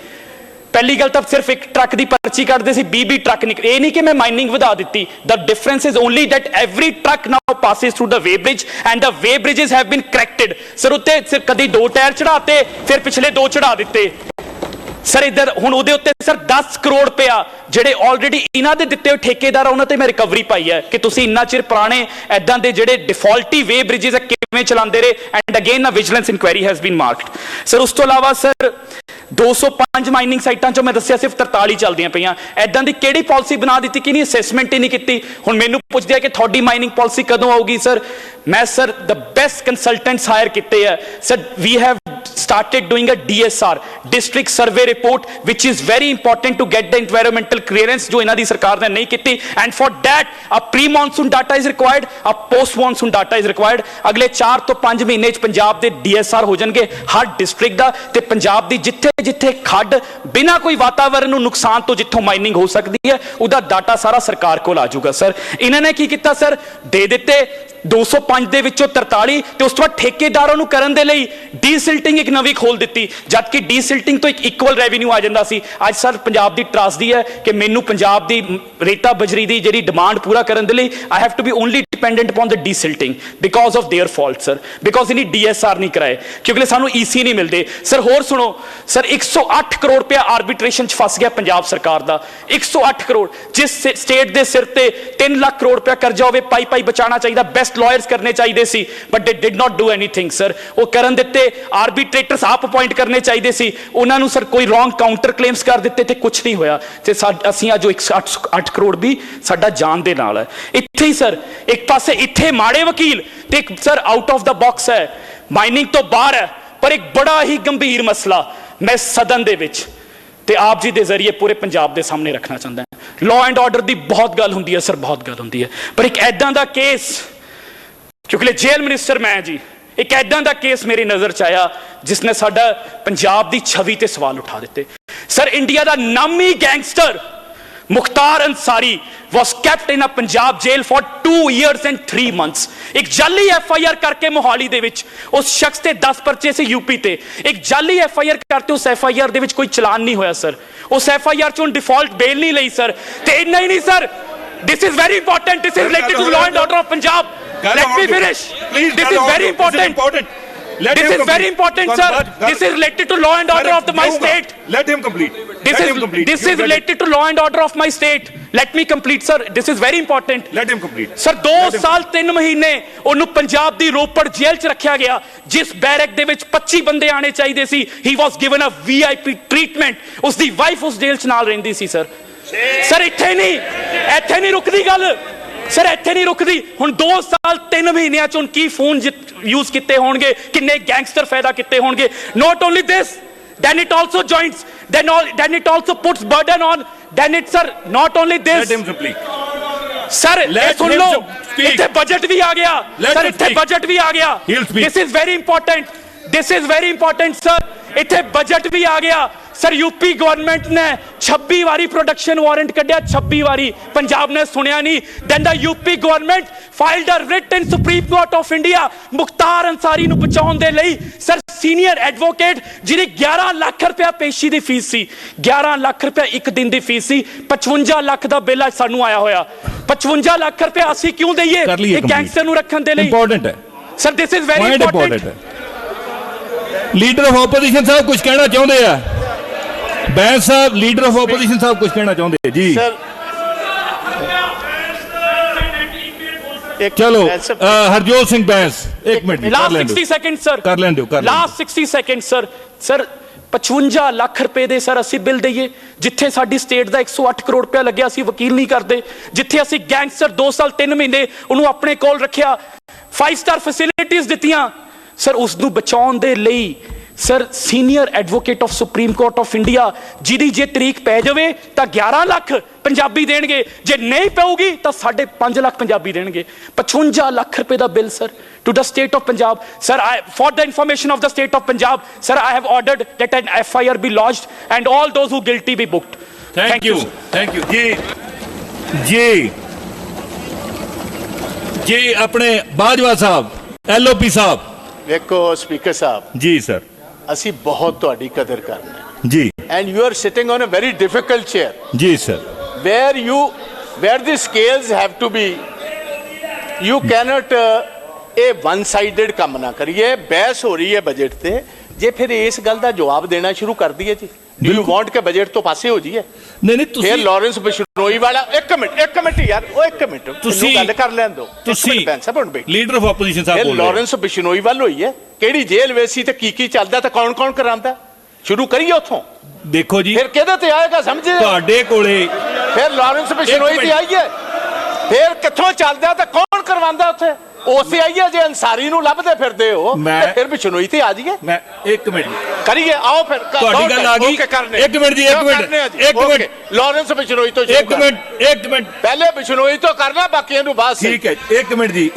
ਪਹਿਲੀ ਗੱਲ ਤਾਂ ਸਿਰਫ ਇੱਕ ਟਰੱਕ ਦੀ ਪਰਚੀ ਕੱਢਦੇ ਸੀ, 20 ਟਰੱਕ ਨਿਕਲੇ। ਇਹ ਨਹੀਂ ਕਿ ਮੈਂ ਮਾਈਨਿੰਗ ਵਧਾ ਦਿੱਤੀ। The difference is only that every truck now passes through the weighbridge and the weighbridges have been corrected. Sir ਉੱਤੇ ਸਿਰ ਕਦੀ 2 ਟਾਇਰ ਚੜਾਤੇ, ਫਿਰ ਪਿਛਲੇ 2 ਚੜਾ ਦਿੱਤੇ ਸਰ। ਇੱਧਰ ਹੁਣ ਉਹਦੇ ਉੱਤੇ ਸਰ 10 ਕਰੋੜ ਰੁਪਇਆ ਜਿਹੜੇ ਆਲਰੇਡੀ ਇਹਨਾਂ ਦੇ ਦਿੱਤੇ ਹੋਏ ਠੇਕੇਦਾਰ ਆ, ਉਹਨਾਂ ਤੇ ਮੈਂ ਰਿਕਵਰੀ ਪਾਈ ਹੈ ਕਿ ਤੁਸੀਂ ਇੰਨਾ ਚਿਰ ਪੁਰਾਣੇ ਐਦਾਂ ਦੇ ਜਿਹੜੇ ਡਿਫਾਲਟੀ ਵੇ ਬ੍ਰਿਜਸ ਆ ਕਿਵੇਂ ਚਲਾਉਂਦੇ ਰਹੇ। And again a vigilance inquiry has been marked. Sir ਉਸ ਤੋਂ ਇਲਾਵਾ ਸਰ 205 ਮਾਈਨਿੰਗ ਸਾਈਟਾਂ ਚੋਂ ਮੈਂ ਦੱਸਿਆ ਸਿਰਫ 43 ਚੱਲਦੀਆਂ ਪਈਆਂ। ਐਦਾਂ ਦੀ ਕਿਹੜੀ ਪਾਲਿਸੀ ਬਣਾ ਦਿੱਤੀ ਕਿ ਨਹੀਂ ਅਸੈਸਮੈਂਟ ਹੀ ਨਹੀਂ ਕੀਤੀ। ਹੁਣ ਮੈਨੂੰ ਪੁੱਛਦੇ ਆ ਕਿ ਤੁਹਾਡੀ ਮਾਈਨਿੰਗ ਪਾਲਿਸੀ ਕਦੋਂ ਆਊਗੀ? ਸਰ ਮੈਂ sir the best consultants hire ਕੀਤੇ ਆ sir. We have started doing a DSR, district survey report, which is very important to get the environmental clearance जो इन्हां दी सरकार ने नहीं कीती। And for that a pre-monsoon data is required, a post-monsoon data is required। अगले 4 ਤੋਂ 5 ਮਹੀਨੇ ਚ ਪੰਜਾਬ ਦੇ DSR ਹੋ ਜਾਣਗੇ ਹਰ ਡਿਸਟ੍ਰਿਕਟ ਦਾ, ਤੇ ਪੰਜਾਬ ਦੀ ਜਿੱਥੇ ਖੱਡ ਬਿਨਾਂ ਕੋਈ ਵਾਤਾਵਰਣ ਨੂੰ ਨੁਕਸਾਨ ਤੋਂ ਜਿੱਥੋਂ ਮਾਈਨਿੰਗ ਹੋ ਸਕਦੀ ਹੈ ਉਹਦਾ ਡਾਟਾ ਸਾਰਾ ਸਰਕਾਰ ਕੋਲ ਆ ਜਾਊਗਾ। ਸਰ ਇਹਨਾਂ ਨੇ ਕੀ ਕੀਤਾ ਸਰ, ਦੇ ਦਿੱਤੇ 205 ਦੇ ਵਿੱਚੋਂ 43, ਤੇ ਉਸ ਤੋਂ ਬਾਅਦ ਠੇਕੇਦਾਰਾਂ ਨੂੰ ਕਰਨ ਦੇ ਲਈ ਡੀਸਿਲਟਿੰਗ ਇੱਕ ਨਵੀਂ ਖੋਲ ਦਿੱਤੀ, ਜਦਕਿ ਡੀਸਿਲਟਿੰਗ ਤੋਂ ਇੱਕ ਇਕੁਅਲ ਰੈਵਨਿਊ ਆ ਜਾਂਦਾ ਸੀ। ਅੱਜ ਸਰ ਪੰਜਾਬ ਦੀ ਤਰਾਸਦੀ ਹੈ ਕਿ ਮੈਨੂੰ ਪੰਜਾਬ ਦੀ ਰੇਤਾ ਬਜਰੀ ਦੀ ਜਿਹੜੀ ਡਿਮਾਂਡ ਪੂਰਾ ਕਰਨ ਦੇ ਲਈ I have to be only dependent upon the desilting because of their fault sir, because ਇਹਨੀ DSR ਨਹੀਂ ਕਰਾਏ ਕਿਉਂਕਿ ਸਾਨੂੰ EC ਨਹੀਂ ਮਿਲਦੇ। ਸਰ ਹੋਰ ਸੁਣੋ ਸਰ, 108 ਕਰੋੜ ਰੁਪਇਆ ਆਰਬਿਟ੍ਰੇਸ਼ਨ 'ਚ ਫਸ ਗਿਆ ਪੰਜਾਬ ਸਰਕਾਰ ਦਾ। 108 ਕਰੋੜ, ਜਿਸ ਸਟੇਟ ਦੇ ਸਿਰ ਤੇ 3 ਲੱਖ ਕਰੋੜ ਰੁਪਇਆ ਕਰਜ਼ਾ ਹੋਵੇ, ਪਾਈ ਬਚਾਉਣਾ ਚਾਹੀਦਾ, ਬੈਸਟ ਲਾਇਰਸ ਕਰਨੇ ਚਾਹੀਦੇ ਸੀ, but they did not do anything sir. ਉਹ ਕਰਨ ਦਿੱਤੇ, ਆਰਬਿਟ੍ਰੇਟਰਸ ਆਪ ਅਪਾਇੰਟ ਕਰਨੇ ਚਾਹੀਦੇ ਸੀ, ਉਹਨਾਂ ਨੂੰ ਸਰ ਕੋਈ ਰੋਂਗ ਕਾਊਂਟਰ ਕਲੇਮਸ ਕਰ ਦਿੱਤੇ ਤੇ ਕੁਝ ਨਹੀਂ ਹੋਇਆ। ਤੇ ਅਸੀਂ ਅੱਜ 108 ਕਰੋੜ ਵੀ ਸਾਡਾ ਜਾਨ ਦੇ ਨਾਲ ਹੈ। ਇੱਥੇ ਹੀ ਸਰ ਇੱਕ ਪਾਸੇ ਇੱਥੇ ਮਾੜੇ ਵਕੀਲ ਤੇ ਇੱਕ sir out of the box ਹੈ, ਮਾਈਨਿੰਗ ਤੋਂ ਬਾਹਰ ਹੈ, ਪਰ ਇੱਕ ਬੜਾ ਹੀ ਗੰਭੀਰ ਮਸਲਾ ਮੈਂ ਸਦਨ ਦੇ ਵਿੱਚ ਤੇ ਆਪ ਜੀ ਦੇ ਜ਼ਰੀਏ ਪੂਰੇ ਪੰਜਾਬ ਦੇ ਸਾਹਮਣੇ ਰੱਖਣਾ ਚਾਹੁੰਦਾ ਹਾਂ। ਲਾਅ ਐਂਡ ਆਰਡਰ ਦੀ ਬਹੁਤ ਗੱਲ ਹੁੰਦੀ ਹੈ ਸਰ, ਬਹੁਤ ਗੱਲ ਹੁੰਦੀ ਹੈ, ਪਰ ਇੱਕ ਐਦਾਂ ਦਾ ਕੇਸ, ਕਿਉਂਕਿ ਜੇਲ੍ਹ ਮਿਨਿਸਟਰ ਮੈਂ ਜੀ, ਇੱਕ ਐਦਾਂ ਦਾ ਕੇਸ ਮੇਰੀ ਨਜ਼ਰ 'ਚ ਆਇਆ ਜਿਸ ਨੇ ਸਾਡਾ ਪੰਜਾਬ ਦੀ ਛਵੀ ਤੇ ਸਵਾਲ ਉਠਾ ਦਿੱਤੇ। ਸਰ ਇੰਡੀਆ ਦਾ ਨਾਮੀ gangster Mukhtar Ansari was kept in a Punjab jail for 2 years and 3 months। ਇੱਕ ਜਾਲੀ FIR ਕਰਕੇ ਮੋਹਾਲੀ ਦੇ ਵਿੱਚ ਉਸ ਸ਼ਖਸ ਤੇ 10 ਪਰਚੇ ਸੀ UP ਤੇ, ਇੱਕ ਜਾਲੀ FIR ਕਰਤੇ ਉਸ FIR ਦੇ ਵਿੱਚ ਕੋਈ ਚਲਾਨ ਨਹੀਂ ਹੋਇਆ ਸਰ, ਉਸ FIR ਚੋਂ ਡਿਫਾਲਟ ਬੇਲ ਨਹੀਂ ਲਈ ਸਰ। ਤੇ ਇੰਨਾ ਹੀ ਨਹੀਂ sir, this is very important, this is related to law and order of Punjab। Let me finish, this is very important। Let This him is complete. very important, sir. This is related to law and order of my state. Let him complete. This Let him complete. is You get it. related to law and order of my state. Let me complete, sir. This is very important. Let him complete. Sir 2 ਸਾਲ 3 ਮਹੀਨੇ ਉਹਨੂੰ ਪੰਜਾਬ ਦੀ ਰੋਪੜ ਜੇਲ੍ਹ 'ਚ ਰੱਖਿਆ ਗਿਆ ਜਿਸ barrack ਦੇ ਵਿੱਚ 25 ਬੰਦੇ ਆਣੇ ਚਾਹੀਦੇ ਸੀ ਹੀ ਵਾਸ ਗਿਵਨ ਅ VIP ਟ੍ਰੀਟਮੈਂਟ ਉਸ ਦੀ ਵਾਈਫ ਉਸ ਜੇਲ੍ਹ 'ਚ ਨਾਲ ਰਹਿੰਦੀ ਸੀ ਸਰ ਸਰ ਇੱਥੇ ਨਹੀਂ ਰੁਕਦੀ ਗੱਲ ਸਰ ਇੱਥੇ ਨਹੀਂ ਰੁਕਦੀ ਹੁਣ 2 ਸਾਲ 3 ਮਹੀਨਿਆਂ 'ਚ ਹੁਣ ਕੀ ਫੋਨ ਯੂਜ਼ ਕੀਤੇ ਹੋਣਗੇ ਕਿੰਨੇ ਗੈਂਗਸਟਰ ਫਾਇਦਾ ਕੀਤੇ ਹੋਣਗੇ not only this then it also joins then it also puts burden on then it sir not only this Let him complete. Sir ਇਹ ਸੁਣ him ਲਓ speak. ਇੱਥੇ ਬਜਟ ਵੀ ਆ ਗਿਆ Let ਸਰ him ਇੱਥੇ speak. ਬਜਟ ਵੀ ਆ ਗਿਆ He'll speak. this is very important sir ਇੱਥੇ ਬਜਟ ਵੀ ਆ ਗਿਆ ਸਰ ਯੂਪੀ ਗਵਰਨਮੈਂਟ ਨੇ 26 ਵਾਰੀ ਪ੍ਰੋਡਕਸ਼ਨ ਵਾਰੰਟ ਕੱਢਿਆ 26 ਵਾਰੀ ਪੰਜਾਬ ਨੇ ਸੁਣਿਆ ਨਹੀਂ ਦੈਨ ਦਾ UP government filed a writ in Supreme Court of India Mukhtar Ansari ਨੂੰ ਬਚਾਉਣ ਦੇ ਲਈ ਸਰ ਸੀਨੀਅਰ ਐਡਵੋਕੇਟ ਜਿਹਦੀ 11 ਲੱਖ ਰੁਪਇਆ ਪੇਸ਼ੀ ਦੀ ਫੀਸ ਸੀ 11 ਲੱਖ ਰੁਪਇਆ ਇੱਕ ਦਿਨ ਦੀ ਫੀਸ ਸੀ 55 ਲੱਖ ਦਾ ਬਿੱਲ ਅੱਜ ਸਾਨੂੰ ਆਇਆ ਹੋਇਆ 55 ਲੱਖ ਰੁਪਇਆ ਅਸੀਂ ਕਿਉਂ ਦਈਏ ਕਰ ਲਈਏ ਇੱਕ ਗੈਂਗਸਟਰ ਨੂੰ ਰੱਖਣ ਦੇ ਲਈ ਇੰਪੋਰਟੈਂਟ ਹੈ sir this is very point important ਹੈ ਲੀਡਰ ਆਫ ਆਪੋਜੀਸ਼ਨ ਸਾਹਿਬ ਕੁਝ ਕਹਿਣਾ ਚਾਹੁੰਦੇ ਆ ਬੈਂਸ ਸਾਹਿਬ ਲੀਡਰ ਆਫ ਆਪੋਜੀਸ਼ਨ ਸਾਹਿਬ ਕੁਝ ਕਹਿਣਾ ਚਾਹੁੰਦੇ ਆ ਜੀ ਸਰ ਚਲੋ ਹਰਜੋਤ ਸਿੰਘ ਬੈਂਸ ਇੱਕ ਮਿੰਟ ਜੀ, ਕਰ ਲਾਸਟ ਲੈਣ ਦਿਓ। 60 ਸੈਕਿੰਡ ਸਰ ਕਰ ਲੈਣ ਦਿਓ ਕਰ ਲੈਣ ਦਿਓ। ਲਾਸਟ 60 ਸੈਕਿੰਡ ਸਰ 55 ਲੱਖ ਰੁਪਏ ਦੇ ਸਰ ਅਸੀਂ ਬਿੱਲ ਦਈਏ ਜਿੱਥੇ ਸਾਡੀ ਸਟੇਟ ਦਾ 108 ਕਰੋੜ ਰੁਪਇਆ ਲੱਗਿਆ ਅਸੀਂ ਵਕੀਲ ਨਹੀਂ ਕਰਦੇ ਜਿੱਥੇ ਅਸੀਂ ਗੈਂਗਸਟਰ 2 ਸਾਲ 3 ਮਹੀਨੇ ਉਹਨੂੰ ਆਪਣੇ ਕੋਲ ਰੱਖਿਆ 5 ਸਟਾਰ ਫੈਸਿਲਿਟੀਆਂ ਦਿੱਤੀਆਂ ਸਰ ਉਸ ਨੂੰ ਬਚਾਉਣ ਦੇ ਲਈ sir senior advocate of supreme court of India ਜਿਹਦੀ ਜੇ ਤਰੀਕ ਪੈ ਜਾਵੇ ਤਾਂ 11 ਲੱਖ ਪੰਜਾਬੀ ਦੇਣਗੇ ਜੇ ਨਹੀਂ ਪਊਗੀ ਤਾਂ 5.5 ਲੱਖ ਪੰਜਾਬੀ ਦੇਣਗੇ 55 ਲੱਖ ਰੁਪਏ ਦਾ bill sir to the state of Punjab sir for the information of the state of Punjab sir I have ordered that an FIR be lodged and all those who guilty be booked thank you ਜੀ ਆਪਣੇ ਬਾਜਵਾ ਸਾਹਿਬ LOP ਸਾਹਿਬ ਵੇਖੋ speaker Sahib ji sir ਅਸੀਂ ਬਹੁਤ ਤੁਹਾਡੀ ਕਦਰ ਕਰਨੇ ਜੀ and you are sitting on a very difficult chair ਜੀ sir where the scales have to be you cannot ਇਹ ਵਨ ਸਾਈਡਡ ਕੰਮ ਨਾ ਕਰੀਏ ਬਹਿਸ ਹੋ ਰਹੀ ਹੈ ਬਜਟ ਤੇ ਜੇ ਫਿਰ ਇਸ ਗੱਲ ਦਾ ਜਵਾਬ ਦੇਣਾ ਸ਼ੁਰੂ ਕਰ ਦਈਏ ਜੀ ਡੂ ਯੂ ਵਾਂਟ ਕਿ ਬਜਟ ਤੋਂ ਪਾਸੇ ਹੋ ਜਾਈਏ ਨਹੀਂ ਫਿਰ ਤੁਸੀਂ ਲਾਰੈਂਸ ਬਿਸ਼ਨੋਈ ਵਾਲਾ ਇੱਕ ਮਿੰਟ ਯਾਰ ਉਹ ਇੱਕ ਮਿੰਟ ਤੁਸੀਂ ਗੱਲ ਕਰ ਲੈਣ ਦਿਓ ਤੁਸੀਂ ਲੀਡਰ ਆਫ ਆਪੋਜੀਸ਼ਨ ਸਾਹਿਬ ਇਹ ਬੋਲ ਰਹੇ ਲਾਰੈਂਸ ਬਿਸ਼ਨੋਈ ਵੱਲ ਹੋਈ ਹੈ ਕਿਹੜੀ ਜੇਲ੍ਹ ਵੇਸੀ ਤੇ ਕੀ ਚੱਲਦਾ ਤੇ ਕੌਣ ਕਰਾਂਦਾ ਸ਼ੁਰੂ ਕਰੀਏ ਉੱਥੋਂ ਦੇਖੋ ਜੀ ਫਿਰ ਕਿਹਦੇ ਤੇ ਆਏਗਾ ਸਮਝੇ ਤੁਹਾਡੇ ਕੋਲੇ ਫਿਰ ਲਾਰੈਂਸ ਬਿਸ਼ਨੋਈ ਤੇ ਆਈਏ ਫਿਰ ਕਿੱਥੋਂ ਚੱਲਦਾ ਤੇ ਕੌਣ ਕਰਵਾਉਂਦਾ ਉੱਥੇ ਉਸੇ ਆਈਏ ਜੇ ਅੰਸਾਰੀ ਨੂੰ ਲੱਭਦੇ ਫਿਰਦੇ ਹੋ ਤੇ ਫਿਰ ਬਿਸ਼ਨੋਈ ਤੇ ਆ ਜਾਈਏ ਮੈਂ ਇੱਕ ਮਿੰਟ ਕਰੀਏ ਆਓ ਫਿਰ ਤੁਹਾਡੀ ਗੱਲ ਆ ਗਈ ਇੱਕ ਮਿੰਟ ਜੀ ਇੱਕ ਮਿੰਟ ਲਾਰੈਂਸ ਬਿਸ਼ਨੋਈ ਤੋਂ ਇੱਕ ਮਿੰਟ ਪਹਿਲੇ ਬਿਸ਼ਨੋਈ ਤੋਂ ਕਰਨਾ ਬਾਕੀਆਂ ਨੂੰ ਬਾਅਦ ਠੀਕ ਹੈ ਇੱਕ ਮਿੰਟ ਜੀ